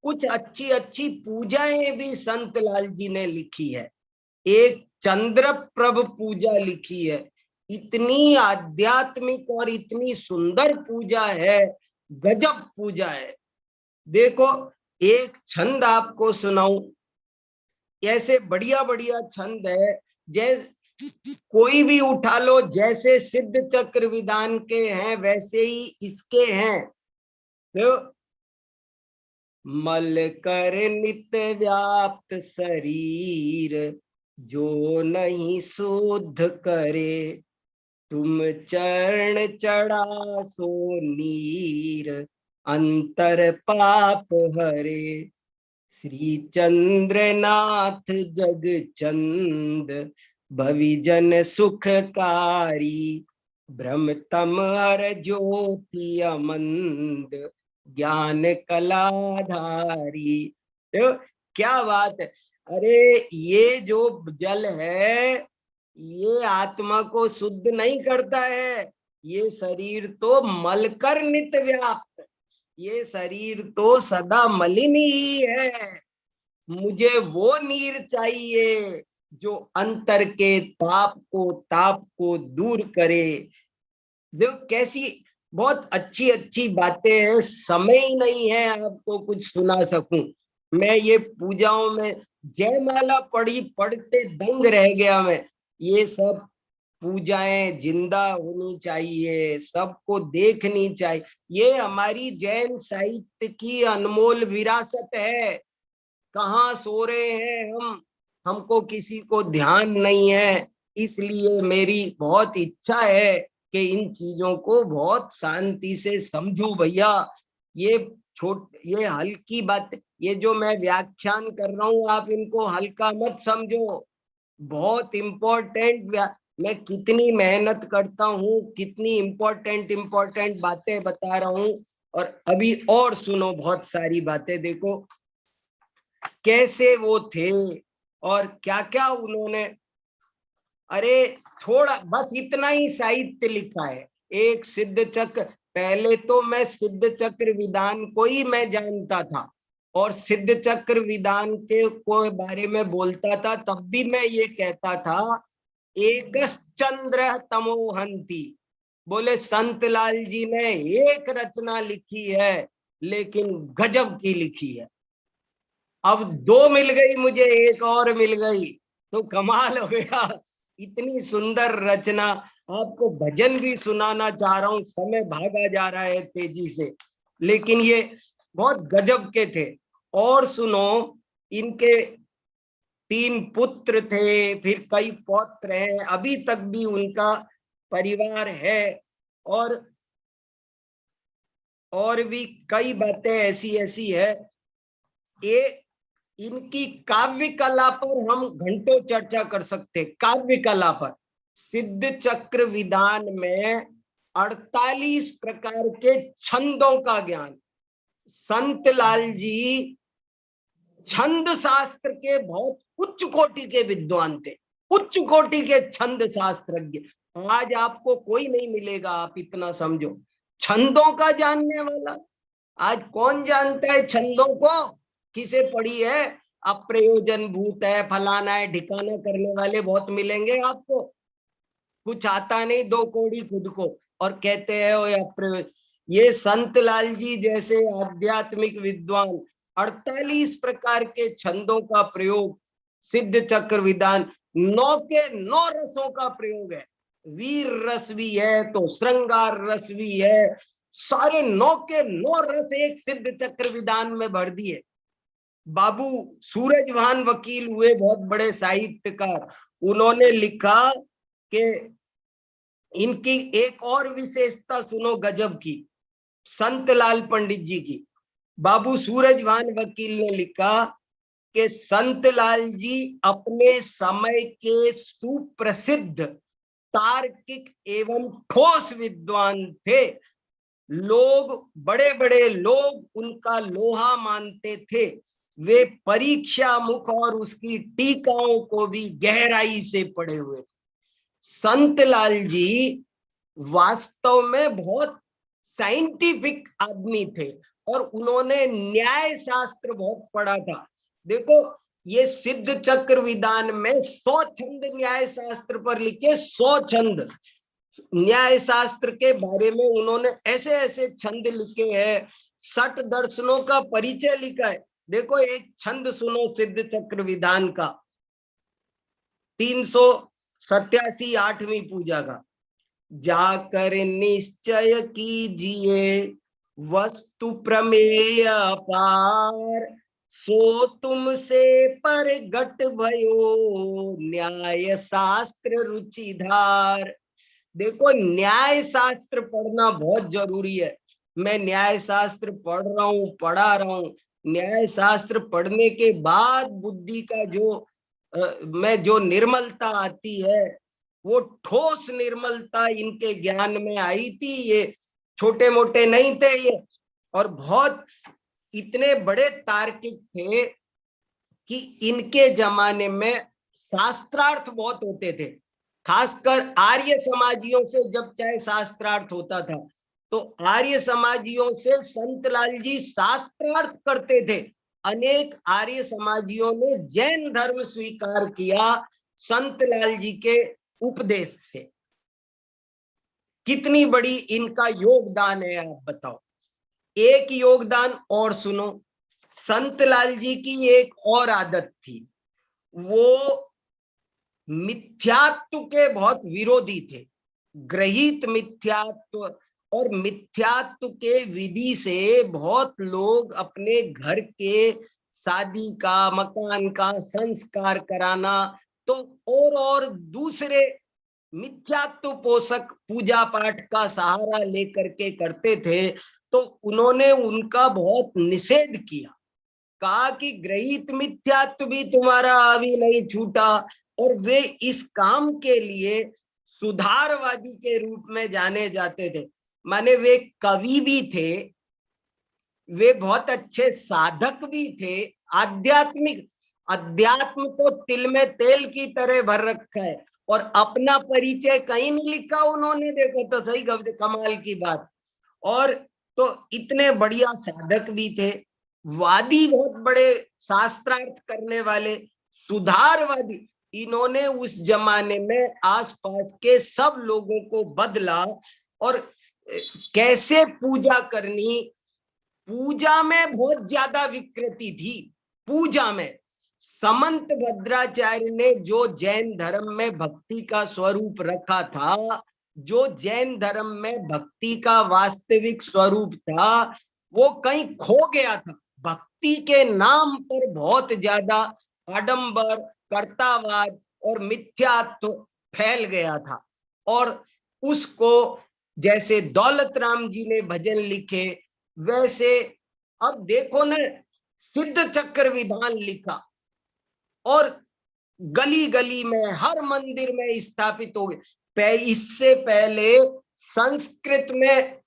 कुछ अच्छी अच्छी पूजाएं भी संत लाल जी ने लिखी है। एक चंद्र प्रभ पूजा लिखी है, इतनी आध्यात्मिक और इतनी सुंदर पूजा है, गजब पूजा है। देखो एक छंद आपको सुनाऊं, ऐसे बढ़िया बढ़िया छंद है, जैसे कोई भी उठा लो, जैसे सिद्ध चक्र विधान के हैं वैसे ही इसके हैं। तो मल कर नित्य व्याप्त शरीर जो नहीं शुद्ध करे, तुम चरण चढ़ा सो नीर अंतर पाप हरे। श्री चंद्रनाथ जग चंद भविजन सुखकारी, भ्रमतम हर ज्योति अमंद ज्ञान कलाधारी। तो क्या बात है, अरे ये जो जल है ये आत्मा को शुद्ध नहीं करता है, ये शरीर तो मलकर नित्य व्याप्त, ये शरीर तो सदा मलिन ही है, मुझे वो नीर चाहिए जो अंतर के ताप को दूर करे। देखो कैसी बहुत अच्छी अच्छी बातें हैं, समय ही नहीं है आपको कुछ सुना सकूं। मैं ये पूजाओं में जयमाला पढ़ते दंग रह गया मैं। ये सब पूजाएं जिंदा होनी चाहिए, सबको देखनी चाहिए। ये हमारी जैन साहित्य की अनमोल विरासत है। कहाँ सो रहे हैं हमको किसी को ध्यान नहीं है। इसलिए मेरी बहुत इच्छा है कि इन चीजों को बहुत शांति से समझो भैया। ये ये हल्की बात, ये जो मैं व्याख्यान कर रहा हूं आप इनको हल्का मत समझो, बहुत इम्पोर्टेंट। मैं कितनी मेहनत करता हूँ, कितनी इम्पोर्टेंट बातें बता रहा हूँ। और अभी और सुनो बहुत सारी बातें, देखो कैसे वो थे और क्या क्या उन्होंने। अरे थोड़ा बस इतना ही साहित्य लिखा है। एक सिद्ध चक्र, पहले तो मैं सिद्ध चक्र विधान को ही मैं जानता था और सिद्ध चक्र विधान के को बारे में बोलता था, तब भी मैं ये कहता था एक चंद्र तमोहंती। बोले संत लाल जी ने एक रचना लिखी है लेकिन गजब की लिखी है। अब दो मिल गई मुझे, एक और मिल गई तो कमाल हो गया। इतनी सुंदर रचना। आपको भजन भी सुनाना चाह रहा हूं, समय भागा जा रहा है तेजी से, लेकिन ये बहुत गजब के थे। और सुनो, इनके 3 पुत्र थे, फिर कई पौत्र हैं, अभी तक भी उनका परिवार है। और भी कई बातें ऐसी ऐसी है। ये इनकी काव्य कला पर हम घंटों चर्चा कर सकते। काव्य कला पर सिद्ध चक्र विधान में 48 प्रकार के छंदों का ज्ञान। संत लाल जी छंद शास्त्र के बहुत उच्च कोटि के विद्वान थे, उच्च कोटि के छंद शास्त्रज्ञ। आज आपको कोई नहीं मिलेगा, आप इतना समझो, छंदों का जानने वाला। आज कौन जानता है छंदों को? किसे पढ़ी है? अप्रयोजन भूत है, फलाना है, ठिकाना करने वाले बहुत मिलेंगे आपको। कुछ आता नहीं, 2 कौड़ी खुद को, और कहते हैं वो अप्रयोजन। ये संत लाल जी जैसे आध्यात्मिक विद्वान 48 प्रकार के छंदों का प्रयोग, सिद्ध चक्र विधान 9 के 9 रसों का प्रयोग है। वीर रस भी है तो श्रृंगार रस भी है, सारे 9 के 9 रस एक सिद्ध चक्र विधान में भर दिए। बाबू सूरजभान वकील हुए बहुत बड़े साहित्यकार, उन्होंने लिखा कि इनकी एक और विशेषता सुनो गजब की, संत लाल पंडित जी की। बाबू सूरजभान वकील ने लिखा कि संत लाल जी अपने समय के सुप्रसिद्ध तार्किक एवं ठोस विद्वान थे। लोग, बड़े बड़े लोग उनका लोहा मानते थे। वे परीक्षा मुख और उसकी टीकाओं को भी गहराई से पढ़े हुए। संत लाल जी वास्तव में बहुत साइंटिफिक आदमी थे और उन्होंने न्याय शास्त्र बहुत पढ़ा था। देखो ये सिद्ध चक्र विधान में 100 छंद न्याय शास्त्र पर लिखे, 100 छंद न्याय शास्त्र के बारे में उन्होंने ऐसे ऐसे छंद लिखे हैं। 60 दर्शनों का परिचय लिखा है। देखो एक छंद सुनो सिद्ध चक्र विधान का, 387 8वीं पूजा का। जाकर निश्चय कीजिए वस्तु प्रमेय अपार, सो तुमसे परगट भयो न्याय शास्त्र रुचिधार। देखो न्याय शास्त्र पढ़ना बहुत जरूरी है। मैं न्याय शास्त्र पढ़ रहा हूँ, पढ़ा रहा हूँ। न्याय शास्त्र पढ़ने के बाद बुद्धि का जो निर्मलता आती है, वो ठोस निर्मलता इनके ज्ञान में आई थी। ये छोटे मोटे नहीं थे ये, और बहुत इतने बड़े तार्किक थे कि इनके जमाने में शास्त्रार्थ बहुत होते थे। खासकर आर्य समाजियों से जब चाहे शास्त्रार्थ होता था। तो आर्य समाजियों से संतलाल जी शास्त्रार्थ करते थे। अनेक आर्य समाजियों ने जैन धर्म स्वीकार किया संतलाल जी के उपदेश से। कितनी बड़ी इनका योगदान है, आप बताओ। एक योगदान और सुनो, संतलाल जी की एक और आदत थी, वो मिथ्यात्व के बहुत विरोधी थे। ग्रहित मिथ्यात्व और मिथ्यात्व के विधि से बहुत लोग अपने घर के शादी का, मकान का संस्कार कराना, तो और दूसरे मिथ्यात्व पोषक पूजा पाठ का सहारा लेकर के करते थे। तो उन्होंने उनका बहुत निषेध किया, कहा कि ग्रहित मिथ्यात्व भी तुम्हारा अभी नहीं छूटा। और वे इस काम के लिए सुधारवादी के रूप में जाने जाते थे। माने वे कवि भी थे, वे बहुत अच्छे साधक भी थे। आध्यात्मिक, अध्यात्म तो तिल में तेल की तरह भर रखा है, और अपना परिचय कहीं नहीं लिखा उन्होंने। देखो तो सही, कमाल की बात। और तो इतने बढ़िया साधक भी थे, वादी बहुत बड़े, शास्त्रार्थ करने वाले, सुधारवादी। इन्होंने उस जमाने में आसपास के सब लोगों को बदला। और कैसे पूजा करनी, पूजा में बहुत ज्यादा विकृति थी। पूजा में समंत भद्राचार्य ने जो जैन धर्म में भक्ति का स्वरूप रखा था, जो जैन धर्म में भक्ति का वास्तविक स्वरूप था, वो कहीं खो गया था। भक्ति के नाम पर बहुत ज्यादा आडंबर, कर्तावाद और मिथ्यात्व फैल गया था। और उसको जैसे दौलत राम जी ने भजन लिखे, वैसे अब देखो ना, सिद्ध चक्र विधान लिखा और गली गली में, हर मंदिर में स्थापित हो गए। इससे पहले संस्कृत में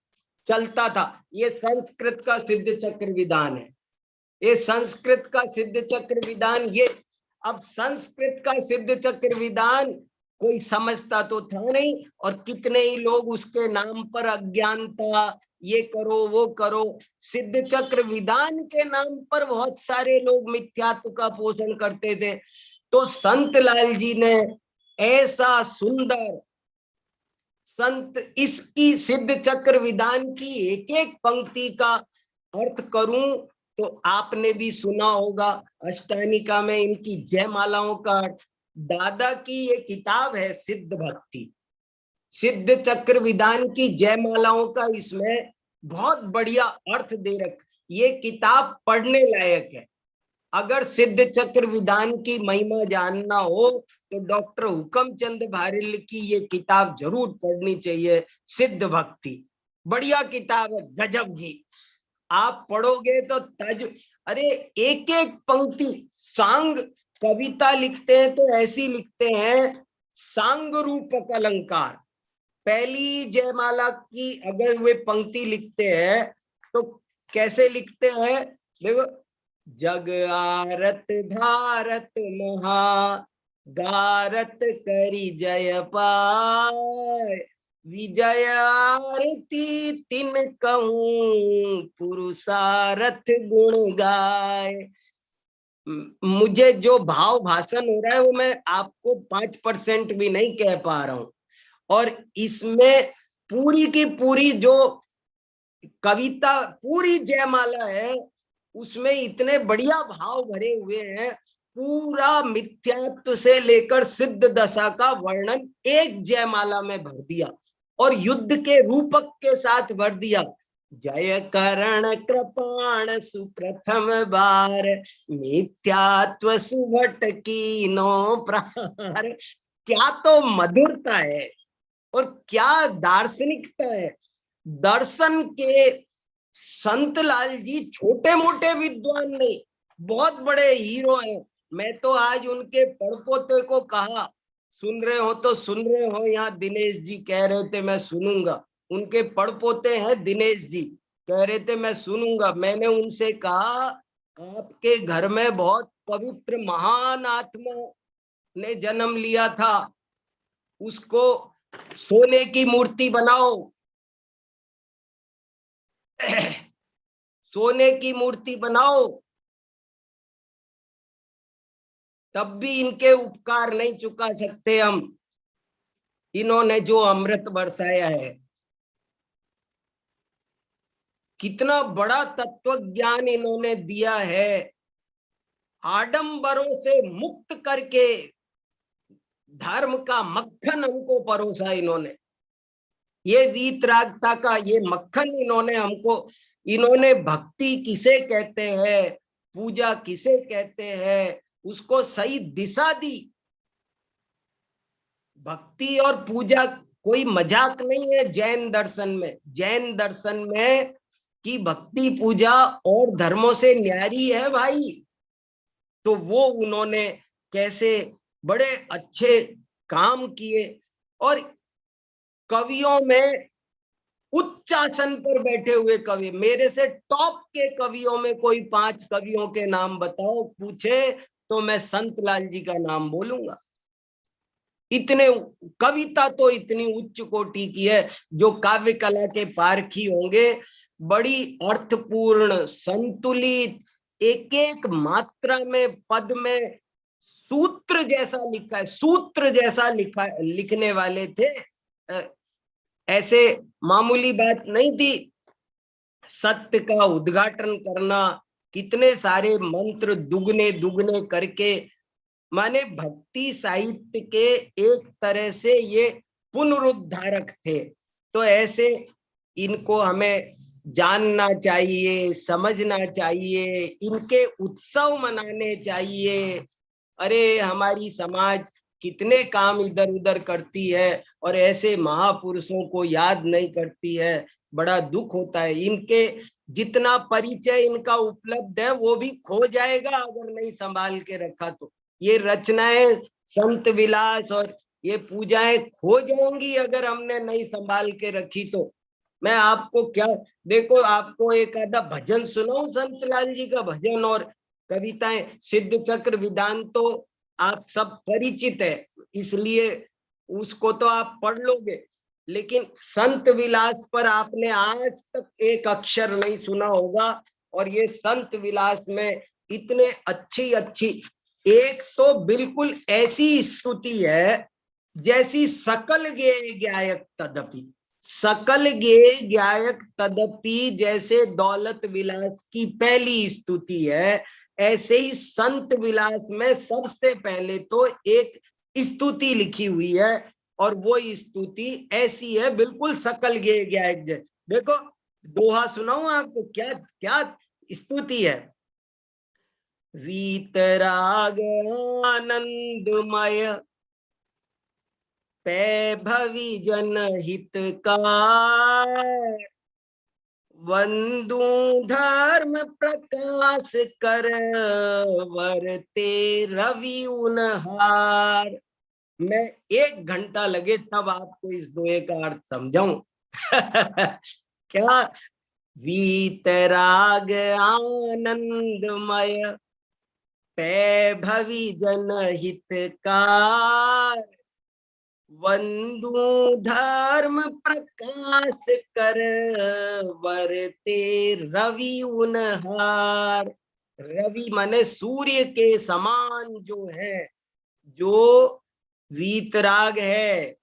चलता था। ये संस्कृत का सिद्ध चक्र विधान है, ये संस्कृत का सिद्ध चक्र विधान। ये अब संस्कृत का सिद्ध चक्र विधान कोई समझता तो था नहीं, और कितने ही लोग उसके नाम पर अज्ञानता, ये करो वो करो। सिद्ध चक्र विधान के नाम पर बहुत सारे लोग मिथ्यात्व का पोषण करते थे। तो संतलाल जी ने ऐसा सुंदर, संत इसकी सिद्ध चक्र विधान की एक एक पंक्ति का अर्थ करूं तो आपने भी सुना होगा, अष्टानिका में इनकी जयमालाओं का अर्थ। दादा की ये किताब है सिद्ध भक्ति, सिद्ध चक्र विधान की जयमालाओं का इसमें बहुत बढ़िया अर्थ दे रखा। ये किताब पढ़ने लायक है। अगर सिद्ध चक्र विधान की महिमा जानना हो तो डॉक्टर हुकमचंद भारिल की ये किताब जरूर पढ़नी चाहिए, सिद्ध भक्ति। बढ़िया किताब है, गजब की। आप पढ़ोगे तो अरे एक एक पंक्ति, सांग कविता लिखते हैं तो ऐसी लिखते हैं, सांग रूपक अलंकार। पहली जयमाला की अगर वे पंक्ति लिखते हैं तो कैसे लिखते हैं, देखो, जग आरत भारत महा, गारत करी जय पाय, विजय आरती तिन कहूं, पुरुषारथ गुण गाय। मुझे जो भाव भाषण हो रहा है वो मैं आपको 5% भी नहीं कह पा रहा हूं। और इसमें पूरी की पूरी जो कविता, पूरी जयमाला है, उसमें इतने बढ़िया भाव भरे हुए हैं। पूरा मिथ्यात्व से लेकर सिद्ध दशा का वर्णन एक जयमाला में भर दिया, और युद्ध के रूपक के साथ भर दिया। जय करण कृपाण सुप्रथम बार, मिथ्यात्व सुभट कीनो प्रहार। क्या तो मधुरता है और क्या दार्शनिकता है। दर्शन के संतलाल जी छोटे मोटे विद्वान नहीं, बहुत बड़े हीरो हैं। मैं तो आज उनके पड़पोते को कहा, सुन रहे हो तो सुन रहे हो, यहाँ दिनेश जी कह रहे थे मैं सुनूंगा। उनके पड़पोते हैं दिनेश जी, कह रहे थे मैं सुनूंगा। मैंने उनसे कहा आपके घर में बहुत पवित्र महान आत्मा ने जन्म लिया था, उसको सोने की मूर्ति बनाओ, सोने की मूर्ति बनाओ, तब भी इनके उपकार नहीं चुका सकते हम। इन्होंने जो अमृत बरसाया है, कितना बड़ा तत्व ज्ञान इन्होंने दिया है, आडंबरों से मुक्त करके धर्म का मक्खन हमको परोसा इन्होंने। ये वीतरागता का ये मक्खन इन्होंने हमको, इन्होंने भक्ति किसे कहते हैं, पूजा किसे कहते हैं, उसको सही दिशा दी। भक्ति और पूजा कोई मजाक नहीं है जैन दर्शन में। जैन दर्शन में कि भक्ति पूजा और धर्मों से न्यारी है भाई। तो वो उन्होंने कैसे बड़े अच्छे काम किए। और कवियों में उच्च आसन पर बैठे हुए कवि, मेरे से टॉप के कवियों में कोई 5 कवियों के नाम बताओ, पूछे तो मैं संत लाल जी का नाम बोलूंगा। इतने कविता तो इतनी उच्च कोटि की है, जो काव्य कला के पारखी होंगे, बड़ी अर्थपूर्ण, संतुलित, एक एक मात्रा में, पद में सूत्र जैसा लिखा है, सूत्र जैसा लिखने वाले थे। ऐसे मामूली बात नहीं थी। सत्य का उद्घाटन करना, कितने सारे मंत्र दुगने दुगने करके, माने भक्ति साहित्य के एक तरह से ये पुनरुद्धारक थे। तो ऐसे इनको हमें जानना चाहिए, समझना चाहिए, इनके उत्सव मनाने चाहिए। अरे हमारी समाज कितने काम इधर उधर करती है और ऐसे महापुरुषों को याद नहीं करती है, बड़ा दुख होता है। इनके जितना परिचय इनका उपलब्ध है वो भी खो जाएगा अगर नहीं संभाल के रखा तो। ये रचनाएं, संत विलास और ये पूजाएं खो जाएंगी अगर हमने नहीं संभाल के रखी तो। मैं आपको क्या, देखो आपको एक आधा भजन सुनाऊं, संत लाल जी का भजन और कविताएं। सिद्ध चक्र विधान तो आप सब परिचित है, इसलिए उसको तो आप पढ़ लोगे, लेकिन संत विलास पर आपने आज तक एक अक्षर नहीं सुना होगा। और ये संत विलास में इतने अच्छी अच्छी, एक तो बिल्कुल ऐसी स्तुति है जैसी सकल गे गायक तदपि, सकल गे गायक तदपि जैसे दौलत विलास की पहली स्तुति है, ऐसे ही संत विलास में सबसे पहले तो एक स्तुति लिखी हुई है। और वो स्तुति ऐसी है बिल्कुल सकल गे गायक जैसे। देखो दोहा सुनाऊं आपको, क्या क्या स्तुति है। वीतराग आनंदमय पैभवी जन हितकार, वंदू धर्म प्रकाश कर वरते रवि उनहार। मैं 1 घंटा लगे तब आपको इस दोहे का अर्थ समझाऊं। क्या, वीतराग आनंदमय पैभवी जन हितकार, वंदू धर्म प्रकाश कर वरते रवि उनहार। रवि माने सूर्य के समान जो है, जो वीतराग है,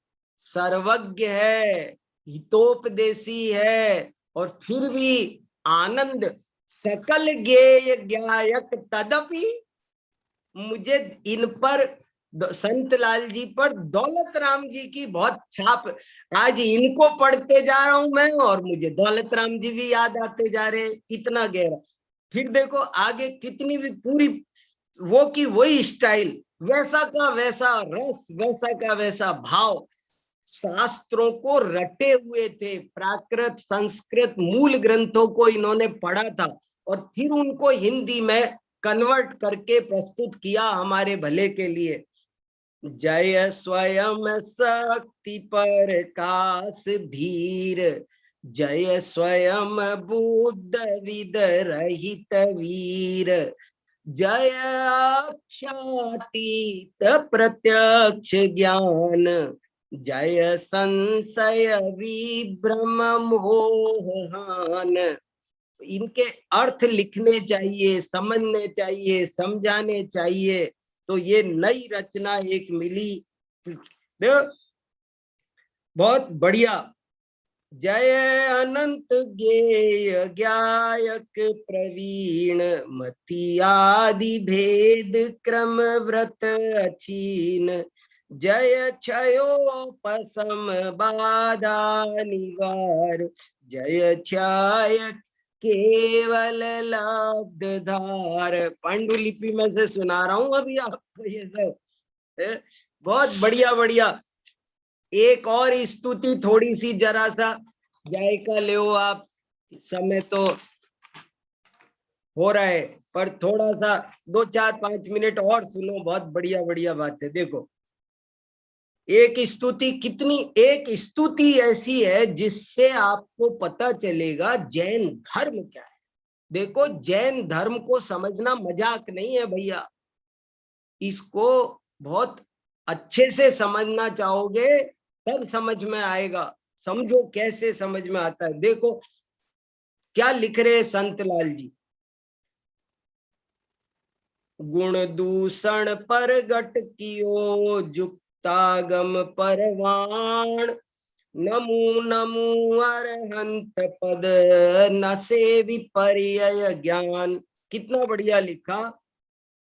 सर्वज्ञ है, हितोपदेशी है, और फिर भी आनंद, सकल गेय गायक तदपि। मुझे इन पर, संत लाल जी पर दौलत राम जी की बहुत छाप, आज इनको पढ़ते जा रहा हूं मैं और मुझे दौलत राम जी भी याद आते जा रहे, इतना गहरा। फिर देखो आगे कितनी भी पूरी वो की वही स्टाइल, वैसा का वैसा रस, वैसा का वैसा भाव, शास्त्रों को रटे हुए थे। प्राकृत संस्कृत मूल ग्रंथों को इन्होंने पढ़ा था और फिर उनको हिंदी में कन्वर्ट करके प्रस्तुत किया हमारे भले के लिए। जय स्वयं शक्ति प्रकाश धीर, जय स्वयं बुद्ध विद रहित वीर, जय अक्षातीत प्रत्यक्ष ज्ञान, जय संशय विभ्रम मोहान। इनके अर्थ लिखने चाहिए, समझने चाहिए, समझाने चाहिए। तो ये नई रचना एक मिली, बहुत बढ़िया। जय अनंत गेय ज्ञायक प्रवीण मति आदि भेद क्रम व्रत अचीन। जय क्षयोपशम बाधा निवार। जय छाय केवल लब्ध धार। पांडुलिपि में से सुना रहा हूं अभी आपको ये सब, बहुत बढ़िया बढ़िया। एक और स्तुति, थोड़ी सी जरा सा जायका ले आप, समय तो हो रहा है पर थोड़ा सा 2-4-5 मिनट और सुनो, बहुत बढ़िया बढ़िया बात है। देखो एक स्तुति, कितनी एक स्तुति ऐसी है जिससे आपको पता चलेगा जैन धर्म क्या है। देखो जैन धर्म को समझना मजाक नहीं है भैया, इसको बहुत अच्छे से समझना चाहोगे तब समझ में आएगा। समझो कैसे समझ में आता है। देखो क्या लिख रहे संत लाल जी, गुण दूषण पर गट कियो जुक्तागम परवाण। नमो नमो अरहंत पद न से विपर्यय ज्ञान। कितना बढ़िया लिखा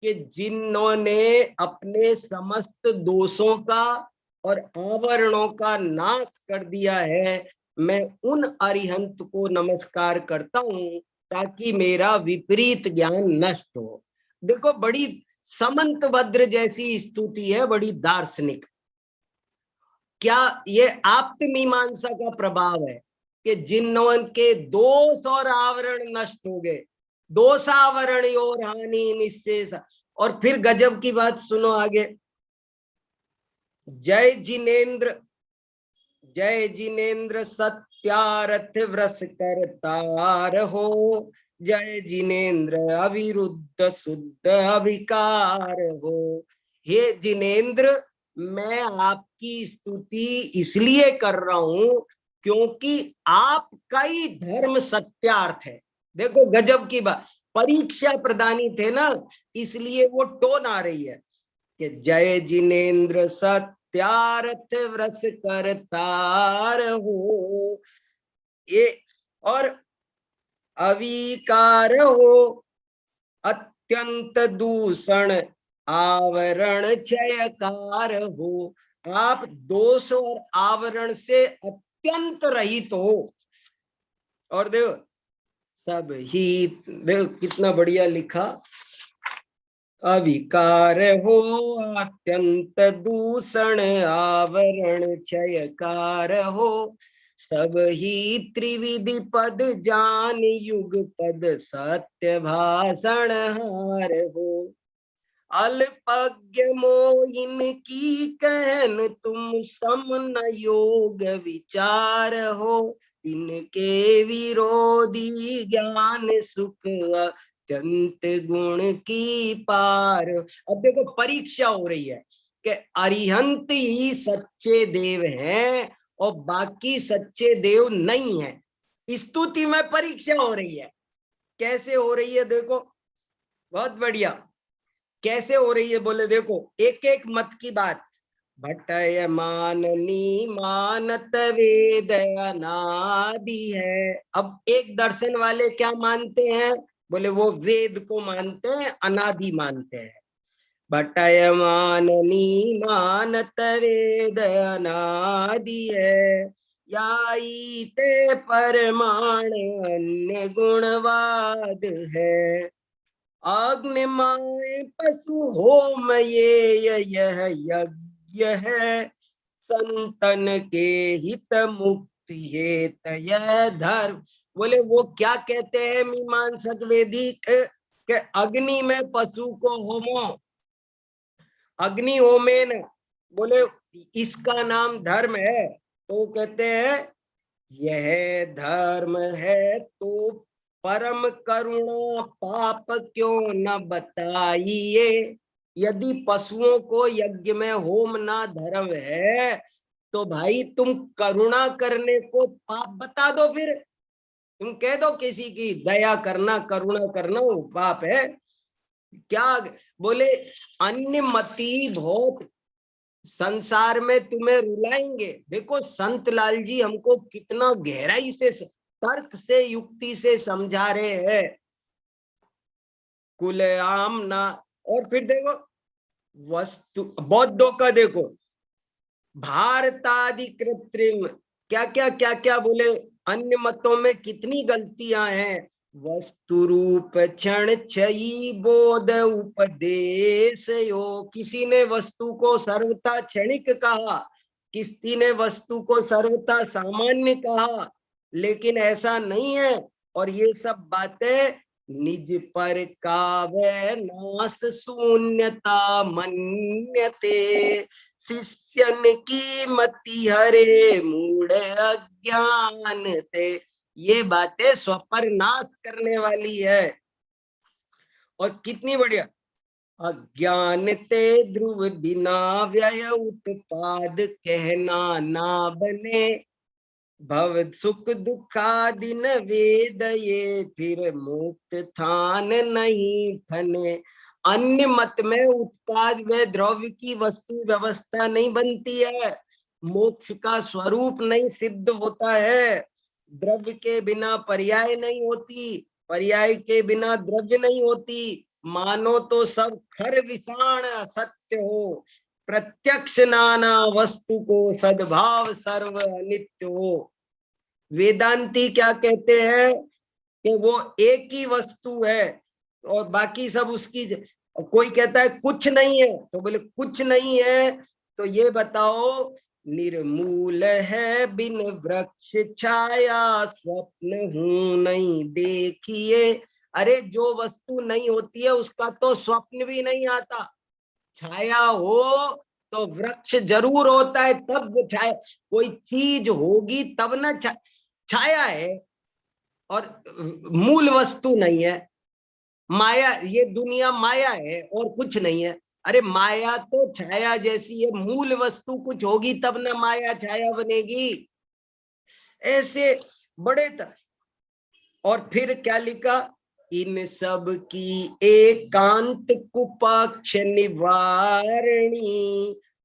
कि जिन्होंने अपने समस्त दोषों का और आवरणों का नाश कर दिया है, मैं उन अरिहंत को नमस्कार करता हूं ताकि मेरा विपरीत ज्ञान नष्ट हो। देखो बड़ी समंतभद्र जैसी स्तुति है, बड़ी दार्शनिक। क्या ये आप्त मीमांसा का प्रभाव है कि जिन्हों के दोष और आवरण नष्ट हो गए, दोषावरण और हानि निश्चेष। और फिर गजब की बात सुनो आगे, जय जिनेन्द्र, जय जिनेन्द्र सत्यारथ व्रस करतार हो। जय जिनेन्द्र अविरुद्ध शुद्ध अभिकार हो। हे जिनेन्द्र, मैं आपकी स्तुति इसलिए कर रहा हूं क्योंकि आपका ही धर्म सत्यार्थ है। देखो गजब की बात, परीक्षा प्रदानी थे ना, इसलिए वो टोन आ रही है कि जय जिनेन्द्र सत्यार्थ व्रस करतार हो। ये और अविकार हो, अत्यंत दूषण आवरण क्षयकार हो। आप दोष और आवरण से अत्यंत रहित हो। और देखो सब ही, देखो कितना बढ़िया लिखा, अविकार हो, अत्यंत दूषण आवरण क्षयकार हो। सब ही त्रिविधि पद जान युग पद सत्य भाषण हार हो। अल्पज्ञ मोहिन की कहन तुम सम न योग विचार हो। इनके विरोधी ज्ञान सुख अत्यंत गुण की पार। अब देखो परीक्षा हो रही है कि अरिहंत ही सच्चे देव हैं और बाकी सच्चे देव नहीं है। स्तुति में परीक्षा हो रही है। कैसे हो रही है देखो, बहुत बढ़िया। कैसे हो रही है बोले, देखो एक एक मत की बात। भटय माननी मानत वेद अनादि है। अब एक दर्शन वाले क्या मानते हैं बोले, वो वेद को मानते हैं, अनादि मानते हैं। भटय माननी मानत वेद अनादि है। याई ते परमाण अन्य गुणवाद है। अग्निमाय पशु होम ये यह यज्ञ है। संतन के हित मुक्ति हेत यह धर्म। बोले वो क्या कहते हैं मीमांसक वेदिक के अग्नि में पशु को होमो, अग्नि होमेन, बोले इसका नाम धर्म है। तो कहते हैं यह धर्म है तो परम करुणा पाप क्यों न बताइए। यदि पशुओं को यज्ञ में होमना धर्म है तो भाई तुम करुणा करने को पाप बता दो। फिर तुम कह दो किसी की दया करना, करुणा करना वो पाप है क्या? बोले अन्य मती बहुत संसार में तुम्हें रुलाएंगे। देखो संत लाल जी हमको कितना गहराई से, तर्क से, युक्ति से समझा रहे हैं। कुलयाम ना, और फिर देखो वस्तु बौद्धों का देखो, भारतादि कृत्रिम, क्या क्या बोले, अन्य मतों में कितनी गलतियां हैं। वस्तु रूप क्षण क्षयी बोध उपदेश यो, किसी ने वस्तु को सर्वथा क्षणिक कहा, किसी ने वस्तु को सर्वथा सामान्य कहा, लेकिन ऐसा नहीं है। और ये सब बातें निज पर काव्य नाश शून्यता मन्यते, शिष्यन की मति हरे मूढ़ अज्ञान थे। ये बातें स्वपर नाश करने वाली है। और कितनी बढ़िया, अज्ञान ते ध्रुव बिना व्यय उत्पाद कहना ना बने, भव सुख दुखादि न वेद ये फिर मुक्त थान नहीं ठने। अन्य मत में उत्पाद व द्रव्य की वस्तु व्यवस्था नहीं बनती है, मोक्ष का स्वरूप नहीं सिद्ध होता है, द्रव्य के बिना पर्याय नहीं होती, पर्याय के बिना द्रव्य नहीं होती। मानो तो सब खर विषाण सत्य हो, प्रत्यक्ष नाना वस्तु को सद्भाव सर्व अनित्य हो। वेदांती क्या कहते हैं कि वो एक ही वस्तु है और बाकी सब उसकी। कोई कहता है कुछ नहीं है, तो बोले कुछ नहीं है तो ये बताओ, निर्मूल है बिन वृक्ष छाया स्वप्न हूं नहीं देखिए। अरे जो वस्तु नहीं होती है उसका तो स्वप्न भी नहीं आता। छाया हो तो वृक्ष जरूर होता है, तब वो छाया, कोई चीज होगी तब ना छाया है, और मूल वस्तु नहीं है। माया, ये दुनिया माया है और कुछ नहीं है। अरे माया तो छाया जैसी है, मूल वस्तु कुछ होगी तब ना माया छाया बनेगी। ऐसे बड़े और फिर क्या लिखा, इन सब की एकांत कुपक्ष निवारणी,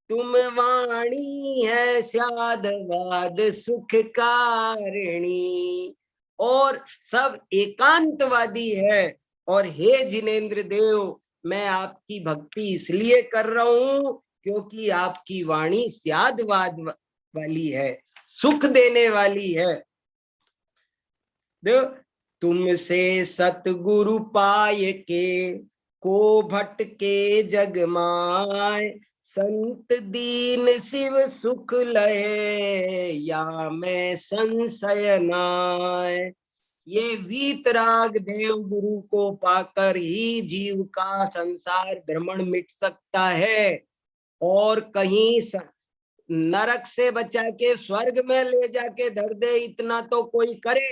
तुम वाणी है स्यादवाद सुख कारिणी। और सब एकांतवादी है। और हे जिनेन्द्र देव, मैं आपकी भक्ति इसलिए कर रहा हूं क्योंकि आपकी वाणी स्यादवाद वाली है, सुख देने वाली है। देखो, तुमसे सतगुरु पाए के को भटके जग माय, संत दीन शिव सुख लहे या मैं संशय नाय। ये वीतराग देव गुरु को पाकर ही जीव का संसार भ्रमण मिट सकता है, और कहीं नरक से बचा के स्वर्ग में ले जाके धर दे, इतना तो कोई करे।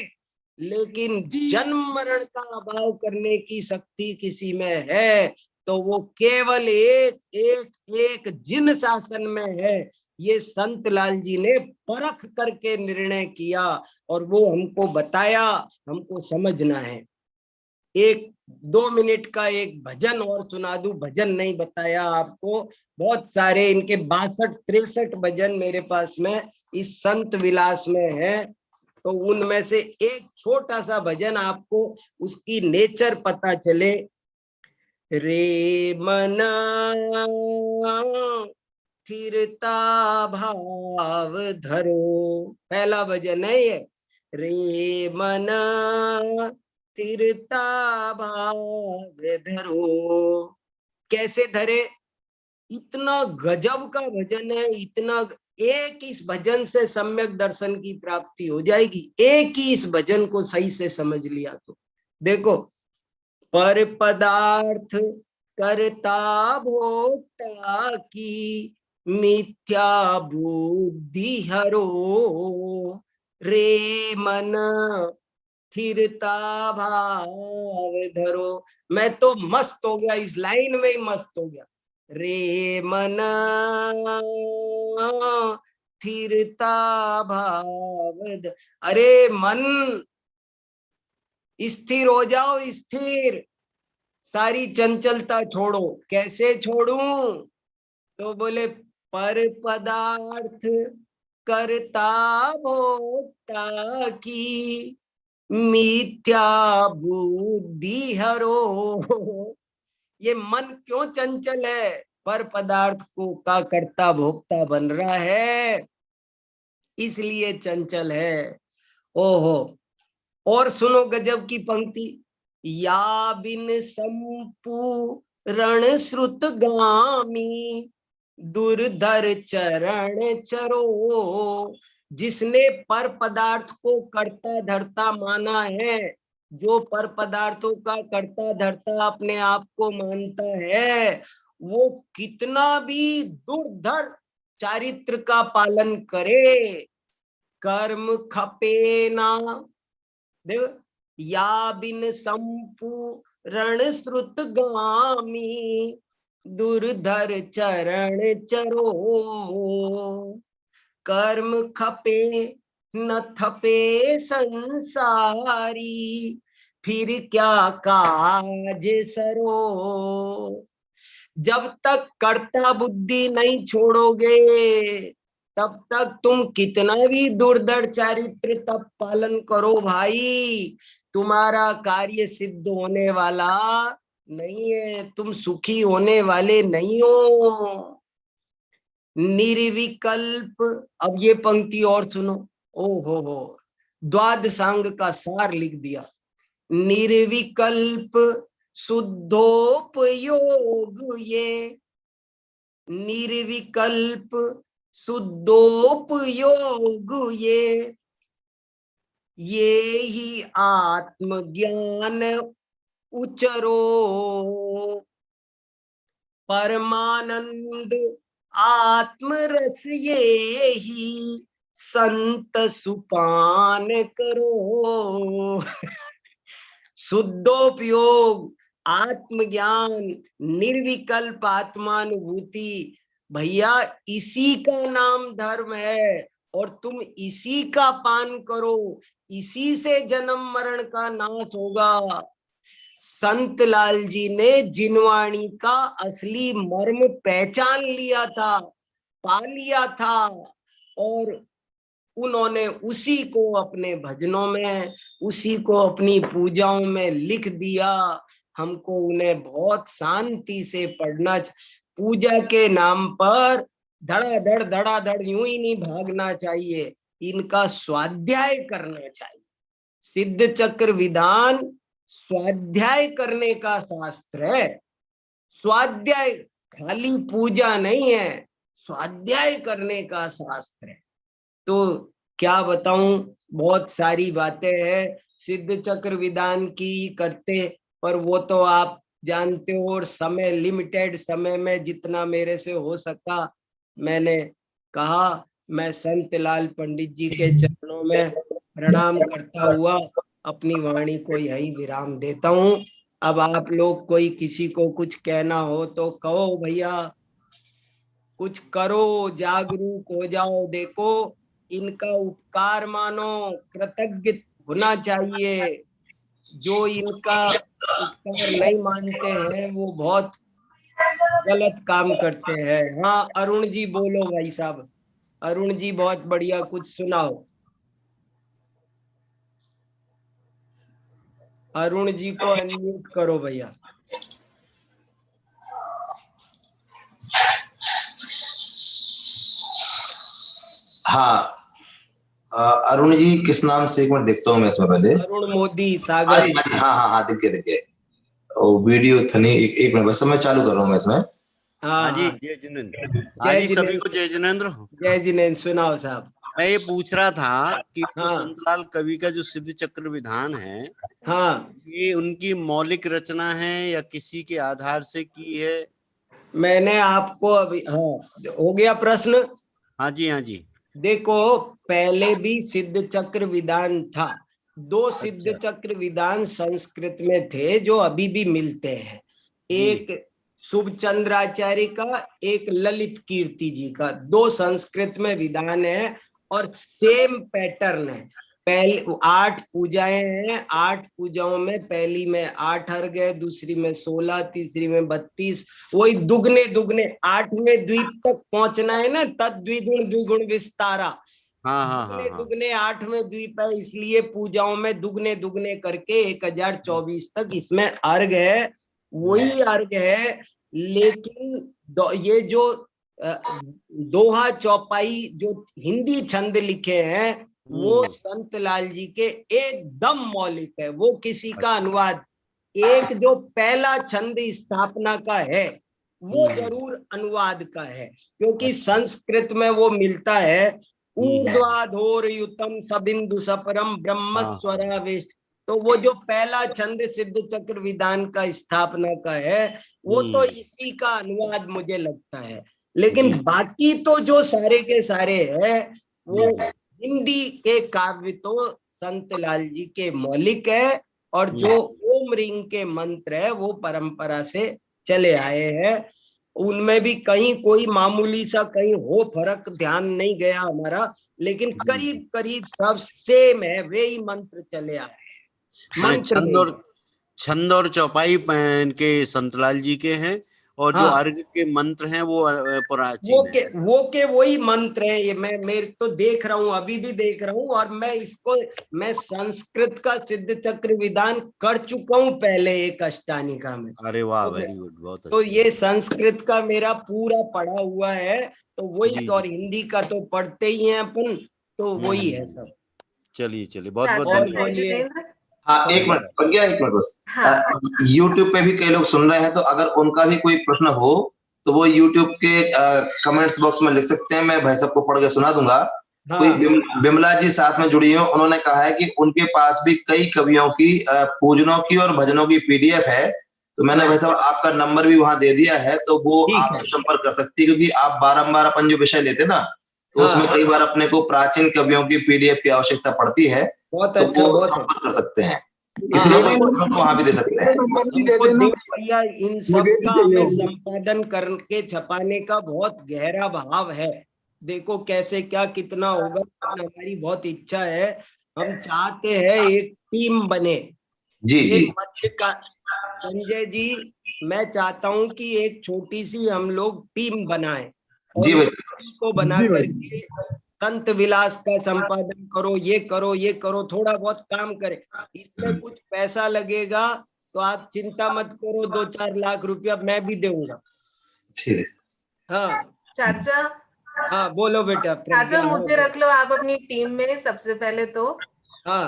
लेकिन जन्म मरण का अभाव करने की शक्ति किसी में है तो वो केवल एक जिन शासन में है। ये संत लाल जी ने परख करके निर्णय किया और वो हमको बताया, हमको समझना है। 1-2 मिनट का एक भजन और सुना दूं। भजन नहीं बताया आपको, बहुत सारे इनके 62-63 भजन मेरे पास में इस संत विलास में है, तो उनमें से एक छोटा सा भजन आपको उसकी नेचर पता चले। रे मना स्थिरता भाव धरो, पहला भजन है ये। रे मना स्थिरता भाव धरो, कैसे धरे? इतना गजब का भजन है, इतना। एक इस भजन से सम्यक दर्शन की प्राप्ति हो जाएगी, एक ही इस भजन को सही से समझ लिया तो। देखो, पर पदार्थ करता भोक्ता की मिथ्या बुद्धि हरो, रे मन स्थिरता भाव धरो। मैं तो मस्त हो गया, इस लाइन में ही मस्त हो गया। रे मन स्थिरता भाव, अरे मन स्थिर हो जाओ, स्थिर, सारी चंचलता छोड़ो। कैसे छोड़ूं? तो बोले पर पदार्थ करता भोक्ता की मिथ्या बुद्धि हरो। ये मन क्यों चंचल है? पर पदार्थ को का करता भोक्ता बन रहा है, इसलिए चंचल है। ओहो, और सुनो गजब की पंक्ति, या बिन संपूर्ण श्रुत गामी दुर्धर चरण चरो। जिसने पर पदार्थ को कर्ता धर्ता माना है, जो पर पदार्थों का कर्ता धर्ता अपने आप को मानता है, वो कितना भी दुर्धर चारित्र का पालन करे, कर्म खपे ना। देखो, या बिन संपूर्ण श्रुत गामी दुर्धर चरण चरो। कर्म खपे न थपे संसारी, फिर क्या काज सरो। जब तक कर्ता बुद्धि नहीं छोड़ोगे, तब तक तुम कितना भी दुर्धर चारित्र तब पालन करो भाई, तुम्हारा कार्य सिद्ध होने वाला नहीं है, तुम सुखी होने वाले नहीं हो। निर्विकल्प, अब ये पंक्ति और सुनो, ओ हो, द्वादशांग का सार लिख दिया। निर्विकल्प शुद्धोपयोग ये, निर्विकल्प शुद्धोपयोग ये ही आत्मज्ञान उचरो। परमानंद आत्मरस ये ही संत सुपान करो। शुद्धोपयोग, आत्मज्ञान, निर्विकल्प आत्मानुभूति, भैया इसी का नाम धर्म है, और तुम इसी का पान करो, इसी से जन्म मरण का नाश होगा। संत लाल जी ने जिनवाणी का असली मर्म पहचान लिया था, पा लिया था, और उन्होंने उसी को अपने भजनों में, उसी को अपनी पूजाओं में लिख दिया। हमको उन्हें बहुत शांति से पढ़ना, पूजा के नाम पर धड़ाधड़ यूं ही नहीं भागना चाहिए, इनका स्वाध्याय करना चाहिए। सिद्ध चक्र विधान स्वाध्याय करने का शास्त्र है। स्वाध्याय, खाली पूजा नहीं है, स्वाध्याय करने का शास्त्र है। तो क्या बताऊं, बहुत सारी बातें हैं सिद्ध चक्र विधान की करते, पर वो तो आप जानते हो, और समय लिमिटेड, समय में जितना मेरे से हो सका मैंने कहा। मैं संत लाल पंडित जी के चरणों में प्रणाम करता हुआ अपनी वाणी को यही विराम देता हूं। अब आप लोग कोई किसी को कुछ कहना हो तो कहो भैया, कुछ करो, जागरूक हो जाओ। देखो, इनका उपकार मानो, कृतज्ञ होना चाहिए। जो इनका उपकार नहीं मानते हैं वो बहुत गलत काम करते हैं। हाँ अरुण जी बोलो भाई साहब, अरुण जी बहुत बढ़िया, कुछ सुनाओ। अरुण जी को अनम्यूट करो भैया। हाँ, अरुण जी किस नाम से, एक मिनट देखता हूँ मैं इसमें पहले। अरुण मोदी सागर। हाँ दिखे वीडियो था नहीं, एक मिनट बस मैं चालू कर रहा हूँ मैं इसमें। हाँ जी, जय जिनेंद्र। हाँ जी, सभी को जय जिनेंद्र। जय जिनेंद्र, सुनाओ साहब। मैं ये पूछ रहा था कि हाँ। संतलाल कवि का जो सिद्ध चक्र विधान है, हाँ, ये उनकी मौलिक रचना है या किसी के आधार से की है? मैंने आपको अभी, हाँ हो गया प्रश्न। हाँ जी। देखो, पहले भी सिद्ध चक्र विधान था, दो सिद्ध चक्र विधान संस्कृत में थे जो अभी भी मिलते हैं। एक शुभ चंद्राचार्य का, एक ललित कीर्ति जी का, दो संस्कृत में विधान है और सेम पैटर्न है। पहले 8 पूजाएं हैं, 8 पूजाओं में पहली में 8 अर्घ है, दूसरी में 16, तीसरी में 32, वही दुगने दुगने 8वें द्वीप तक पहुंचना है ना, तद द्विगुण द्विगुण विस्तारा। हाँ हाँ हाँ दुगने हाँ। दुगने 8वें द्वीप है, इसलिए पूजाओं में दुगने दुगने करके 1024 तक इसमें अर्घ है, वही अर्घ है। लेकिन ये जो दोहा चौपाई जो हिंदी छंद लिखे हैं वो संत लाल जी के एकदम मौलिक है, वो किसी का अनुवाद, एक जो पहला छंद स्थापना का है वो जरूर अनुवाद का है, क्योंकि संस्कृत में वो मिलता है ऊर्ध्वाधोरयुतम सबिंदु सपरम ब्रह्म स्वरावेश। तो वो जो पहला छंद सिद्ध चक्र विधान का स्थापना का है वो तो इसी का अनुवाद मुझे लगता है। लेकिन बाकी तो जो सारे के सारे है वो हिंदी के काव्य तो संत लाल जी के मौलिक है, और जो ओम रिंग के मंत्र है वो परंपरा से चले आए हैं। उनमें भी कहीं कोई मामूली सा कहीं हो फर्क ध्यान नहीं गया हमारा, लेकिन करीब करीब सब सेम है, वे ही मंत्र चले आए हैं। मंत्र छंद और चौपाई के संतलाल जी के हैं, और जो अर्घ के मंत्र हैं वो वही मंत्र है। ये मैं मेरे तो देख रहा हूँ, अभी भी देख रहा हूँ, और मैं संस्कृत का सिद्ध चक्र विधान कर चुका हूँ पहले एक अष्टानिका में। अरे वाह, वेरी गुड, बहुत तो ये संस्कृत का मेरा पूरा पढ़ा हुआ है, तो वही तो, और हिंदी का तो पढ़ते ही हैं अपन, तो वही है सब। चलिए बहुत बहुत धन्यवाद। हाँ, एक मिनट प्रज्ञा, एक मिनट बस। YouTube पे भी कई लोग सुन रहे हैं, तो अगर उनका भी कोई प्रश्न हो तो वो YouTube के कमेंट्स बॉक्स में लिख सकते हैं, मैं भाई साहब को पढ़ के सुना दूंगा। कोई बिमला जी साथ में जुड़ी हो, उन्होंने कहा है कि उनके पास भी कई कवियों की पूजनों की और भजनों की PDF है, तो मैंने भाई साहब आपका नंबर भी वहां दे दिया है, तो वो आप संपर्क कर सकती है, क्योंकि आप बारंबार अपन जो विषय लेते ना, तो उसमें कई बार अपने को प्राचीन कवियों की PDF की आवश्यकता पड़ती है, बहुत तो अच्छा, वो संपर्क कर सकते हैं, इसलिए वहां भी दे सकते हैं। भैया इन सब का हमें संपादन करके छपाने का बहुत गहरा भाव है। देखो कैसे क्या कितना होगा, हमारी बहुत इच्छा है, हम चाहते हैं एक टीम बने। जी एक मध्य का संजय जी, मैं चाहता हूं कि एक छोटी सी हम लोग टीम बनाएं, जी भाई, को बना करके संत विलास का संपादन करो, ये करो, थोड़ा बहुत काम करे। इसमें कुछ पैसा लगेगा तो आप चिंता मत करो, 2-4 लाख रुपया मैं भी दूंगा। हाँ चाचा, हाँ बोलो बेटा। चाचा मुझे रख लो आप अपनी टीम में सबसे पहले तो। हाँ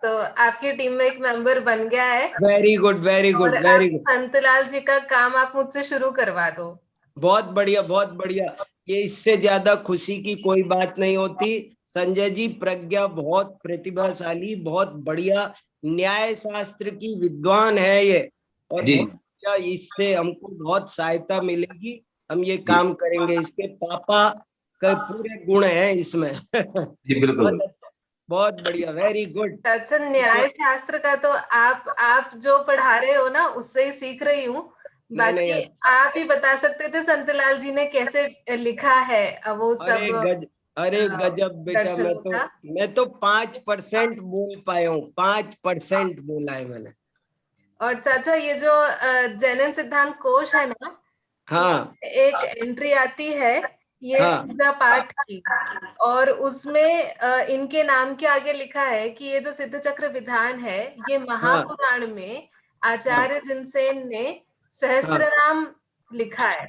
तो आपकी टीम में एक मेंबर बन गया है। Very good, very good, very good. Santlal ji का काम आप मुझसे शुरू करवा दो। बहुत बढ़िया, बहुत बढ़िया। ये इससे ज्यादा खुशी की कोई बात नहीं होती। संजय जी, प्रज्ञा बहुत प्रतिभाशाली, बहुत बढ़िया न्याय शास्त्र की विद्वान है ये, और इससे हमको बहुत सहायता मिलेगी, हम ये काम करेंगे। इसके पापा के पूरे गुण हैं इसमें। बिल्कुल, बहुत बढ़िया, वेरी गुड। अच्छा, न्याय शास्त्र का तो आप जो पढ़ा रहे हो ना उससे ही सीख रही हूँ, बाकी आप ही बता सकते थे संतलाल जी ने कैसे लिखा है वो सब। अरे गजब बेटा, मैं तो 5% बोल पाया हूँ, 5% बोला है मैंने। और चाचा, ये जो जैनन सिद्धांत कोश है ना, हाँ, एक एंट्री आती है ये पूजा पाठ की, और उसमें इनके नाम के आगे लिखा है कि ये जो सिद्ध चक्र विधान है ये महापुराण में आचार्य जिनसेन ने सहस्त्रनाम लिखा है।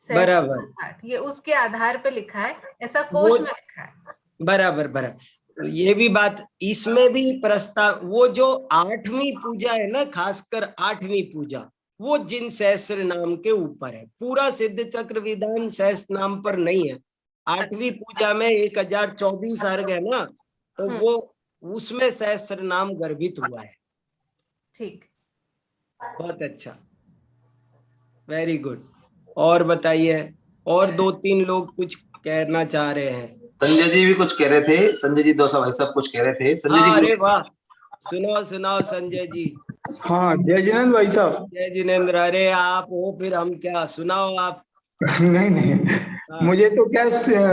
बराबर, ये उसके आधार पे लिखा है, ऐसा कोश में लिखा है। बराबर बराबर, ये भी बात इसमें भी प्रस्ताव। वो जो 8वीं पूजा है ना, खासकर 8वीं पूजा, वो जिन सहस्त्र नाम के ऊपर है। पूरा सिद्ध चक्र विधान सहस्त्र नाम पर नहीं है। 8वीं पूजा में 1024 अर्घ है ना, तो वो उसमें सहस्त्र नाम गर्भित हुआ है। ठीक, बहुत अच्छा, वेरी गुड। और बताइए, और 2-3 लोग कुछ कहना चाह रहे हैं। संजय जी भी कुछ कह रहे थे, संजय जी दोसा भाई साहब कुछ कह रहे थे। संजय जी, अरे वाह, सुनाओ संजय जी। हाँ, जय जिनेंद्र भाई साहब। जय जिनेंद्र। अरे आप हो, फिर हम क्या, सुनाओ आप। नहीं, मुझे तो क्या,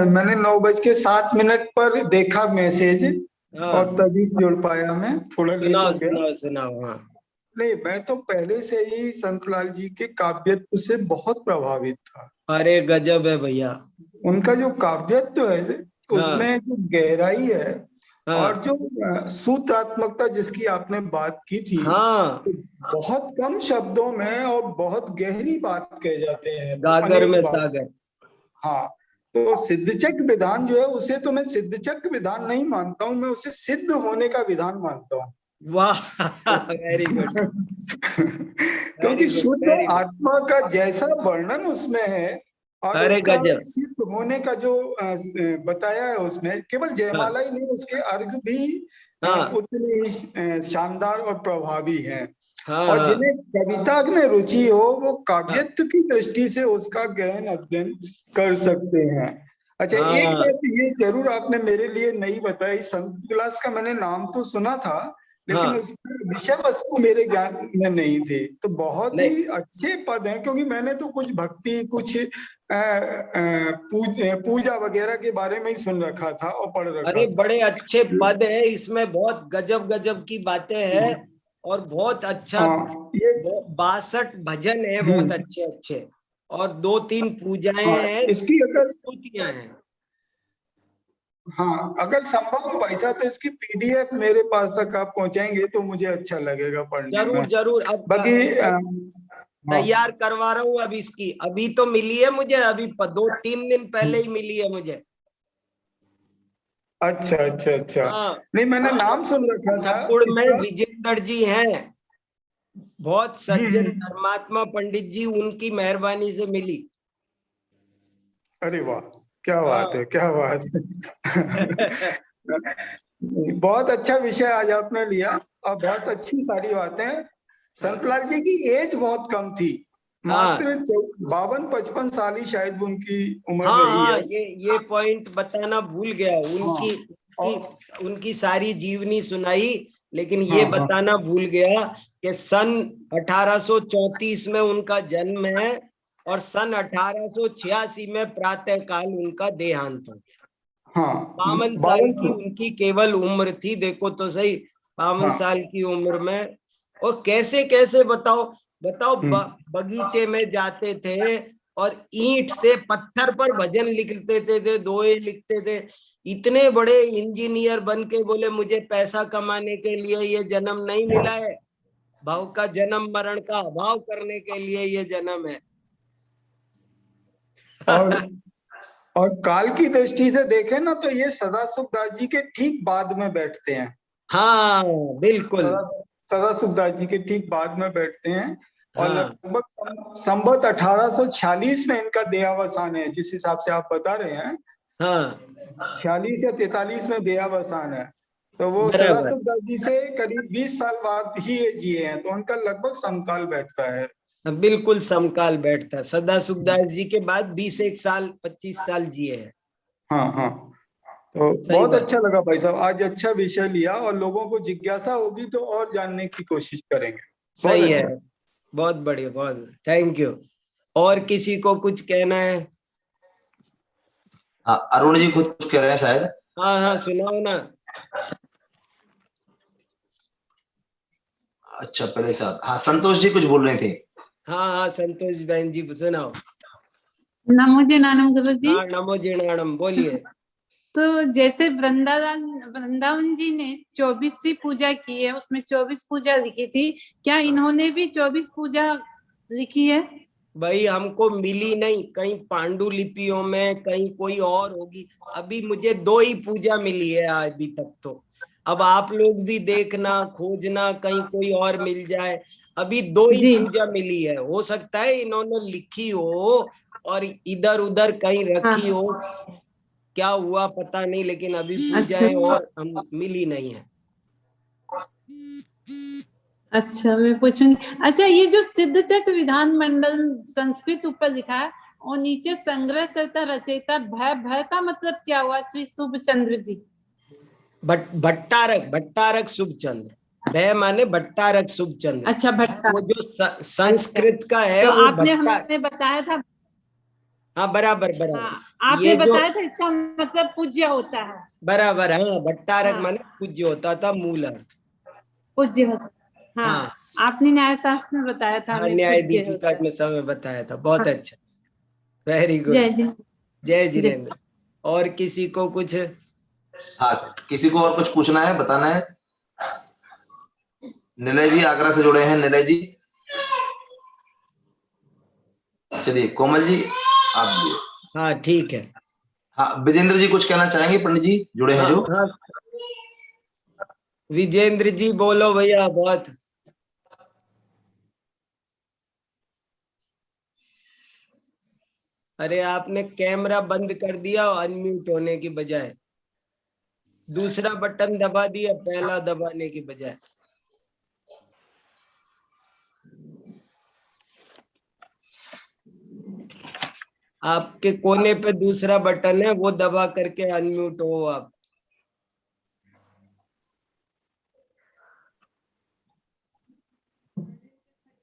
मैंने 9:07 पर देखा मैसेज, और तभी जुड़ पाया मैं, थोड़ा लेट सुनाओ हो गया। सुनाओ सुनाओ। हाँ नहीं, मैं तो पहले से ही संतलाल जी के काव्यत्व से बहुत प्रभावित था। अरे गजब है भैया। उनका जो काव्यत्व है हाँ उसमें जो गहराई है और हाँ जो सूत्रात्मकता जिसकी आपने बात की थी, हाँ। तो बहुत कम शब्दों में और बहुत गहरी बात कह जाते हैं, गागर अनेक में बात। सागर। हाँ, तो सिद्धचक्र विधान जो है उसे तो मैं सिद्धचक्र विधान नहीं मानता हूँ, मैं उसे सिद्ध होने का विधान मानता हूँ। वाह वेरी गुड क्योंकि वेरी गुड शुद्ध वेरी गुड। आत्मा का जैसा वर्णन उसमें है और अरे उसका गजब। सिद्ध होने का जो बताया है उसमें, केवल हाँ जयमाला ही नहीं, उसके अर्घ भी हाँ उतने ही शानदार और प्रभावी हैं। हाँ और हाँ जिन्हें कविता में रुचि हो वो हाँ काव्यत्व की दृष्टि से उसका गहन अध्ययन कर सकते हैं। अच्छा, एक हाँ। बात ये जरूर आपने मेरे लिए नहीं बताई, संत विलास का मैंने नाम तो सुना था लेकिन हाँ उसकी विषय वस्तु मेरे ज्ञान में नहीं थी। तो बहुत नहीं, ही अच्छे पद हैं, क्योंकि मैंने तो कुछ भक्ति, कुछ पूजा वगैरह के बारे में ही सुन रखा था और पढ़ रखा अरे था। बड़े अच्छे पद है इसमें, बहुत गजब गजब की बातें हैं और बहुत अच्छा। हाँ, ये 62 भजन है बहुत अच्छे अच्छे, और 2-3 पूजाएं हाँ, हैं, इसकी अगर स्तुतियां हैं। हाँ, अगर संभव हो भाई साहब तो इसकी पीडीएफ मेरे पास तक आप पहुंचाएंगे तो मुझे अच्छा लगेगा पढ़ने जरूर में। जरूर। अब बाकी हाँ, तैयार करवा रहा हूँ अब इसकी, अभी तो मिली है मुझे, अभी 2-3 दिन पहले ही मिली है मुझे। अच्छा अच्छा अच्छा। हाँ, नहीं, मैंने नाम सुन रखा था नागपुर में इसका। विजेंद्र जी हैं, बहुत सज्जन धर्मात्मा पंडित जी, उनकी मेहरबानी से मिली। अरे वाह, क्या बात हाँ है, क्या बात है। बहुत अच्छा विषय आज आपने लिया और बहुत अच्छी सारी बातें। संतलाल जी की एज बहुत कम थी, हाँ मात्र 52-55 साल ही शायद उनकी उम्र हाँ रही हाँ, है। ये पॉइंट बताना भूल गया। हाँ, उनकी सारी जीवनी सुनाई, लेकिन ये हाँ, हाँ, बताना भूल गया कि सन 1834 में उनका जन्म है और सन 1886 में प्रातः काल उनका देहांत हो गया। हाँ, 52 साल 52। की उनकी केवल उम्र थी, देखो तो सही, 52 हाँ, साल की उम्र में। और कैसे कैसे बताओ बताओ, हम्म, बगीचे में जाते थे और ईंट से पत्थर पर भजन लिखते थे, दोहे लिखते थे। इतने बड़े इंजीनियर बन के बोले मुझे पैसा कमाने के लिए ये जन्म नहीं मिला है, भाव का जन्म मरण का अभाव करने के लिए ये जन्म है। और और काल की दृष्टि से देखें ना तो ये सदाशिव दास जी के ठीक बाद में बैठते हैं। हाँ बिल्कुल। सदाशिव दास जी के ठीक बाद में बैठते हैं और हाँ लगभग संवत 1846 में इनका देहावसान है, जिस हिसाब से आप बता रहे हैं। हाँ 46 या 43 में देहावसान है, तो वो बराबर, सदाशिव दास जी से करीब 20 साल बाद ही ये जिए हैं, तो उनका लगभग समकाल बैठता है। बिल्कुल समकाल बैठता। सदाशिव दास जी के बाद 21 साल 25 साल जिए हैं। हाँ हाँ, तो सही बहुत बात। अच्छा लगा भाई साहब, आज अच्छा विषय लिया और लोगों को जिज्ञासा होगी तो और जानने की कोशिश करेंगे। बहुत सही है, अच्छा। बहुत बढ़िया, बहुत थैंक यू। और किसी को कुछ कहना है? अरुण जी कुछ कह रहे हैं शायद। हाँ हाँ सुनाओ ना। अच्छा, पहले साथ, हाँ, संतोष जी कुछ बोल रहे थे। हाँ हाँ संतोष बहन जी सुनाओ। नमो जनानम गुरु जी। हाँ नमो जीर्णाणम, बोलिए। तो जैसे वृंदावन जी ने 24वीं पूजा की है, उसमें 24 पूजा लिखी थी, क्या इन्होंने भी 24 पूजा लिखी है? भाई हमको मिली नहीं, कहीं पांडुलिपियों में, कहीं कोई और होगी। अभी मुझे 2 ही पूजा मिली है अभी तक तो। अब आप लोग भी देखना, खोजना, कहीं कोई और मिल जाए। अभी 2 ही पूजा मिली है, हो सकता है इन्होंने लिखी हो और इधर उधर कहीं रखी हो, क्या हुआ पता नहीं, लेकिन अभी पूजाएं और हम मिली नहीं है। अच्छा, मैं पूछूंगी। अच्छा, ये जो सिद्धचक्र विधान मंडल संस्कृत ऊपर लिखा है और नीचे संग्रह करता रचयिता भय का मतलब क्या हुआ? श्री शुभचंद्र जी। भट्टारक शुभचंद्र, भय माने भट्टारक शुभचंद्र। अच्छा, भट्टारक। वो जो संस्कृत का है, तो वो आपने हमें बताया था। हाँ बराबर हाँ, बराबर। आपने ये जो बताया था इसका मतलब पूज्य होता है। बराबर, हाँ भट्टारक हाँ। माने पूज्य होता था, मूल अर्थ। पूज्य होता। हाँ, हाँ आपने न्यायशास्त्र में बताया था हाँ, हमें न्याय पूज्य होता दीपिका है। में समय बताया था, बहुत हाँ। अच्छा, वेरी गुड। जय जिन जय जिनेन्द्र। और किसी को कुछ? हाँ, किसी को और कुछ पूछना है, बताना है? निलय जी आगरा से जुड़े हैं, निलय जी। चलिए कोमल जी आप भी। हाँ ठीक है। हाँ, विजेंद्र जी कुछ कहना चाहेंगे? पंडित जी जुड़े हैं हाँ जो। हाँ, विजेंद्र जी बोलो भैया। बहुत अरे आपने कैमरा बंद कर दिया अनम्यूट होने की बजाय, दूसरा बटन दबा दिया पहला दबाने की बजाय। आपके कोने पे दूसरा बटन है, वो दबा करके अनम्यूट हो आप।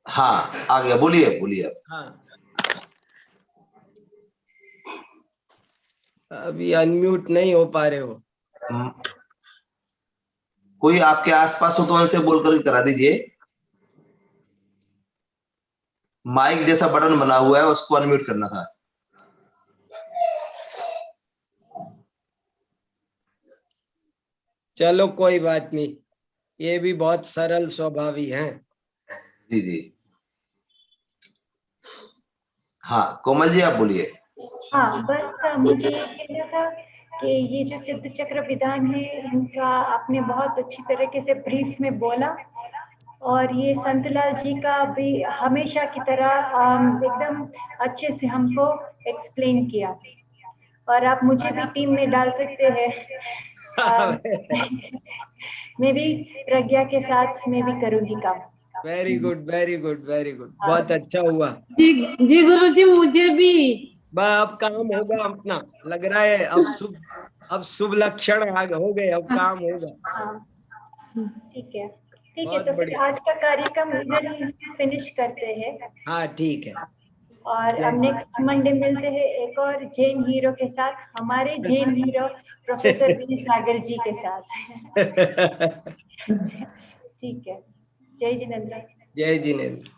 हाँ आ गया, बोलिए बोलिए आप। हाँ अभी अनम्यूट नहीं हो पा रहे हो। कोई आपके आसपास हो तो उनसे बोलकर करा दीजिए। माइक जैसा बटन बना हुआ है, उसको अनम्यूट करना था। चलो कोई बात नहीं, ये भी बहुत सरल स्वभावी हैं। जी जी। हाँ कोमल जी आप बोलिए। हाँ बस मुझे ये कहना था कि ये जो सिद्ध चक्र विधान है इनका आपने बहुत अच्छी तरीके से ब्रीफ में बोला, और ये संतलाल जी का भी हमेशा की तरह एकदम अच्छे से हमको एक्सप्लेन किया, और आप मुझे भी टीम में डाल सकते हैं। मैं भी प्रज्ञा के साथ मैं भी करूंगी काम। Very good very good very good, बहुत अच्छा हुआ। जी गुरुजी मुझे भी। अब काम होगा अपना, लग रहा है अब शुभ लक्षण हो गए, अब काम होगा। हाँ ठीक है बहुत तो फिर बढ़िया। आज का कार्यक्रम इधर ही फिनिश करते हैं, हाँ ठीक है। और अब नेक्स्ट मंडे मिलते हैं एक और जैन हीरो के साथ, हमारे जैन हीरो प्रोफेसर वी सागर जी के साथ। ठीक है, जय जिनेन्द्र। जय जिनेन्द्र।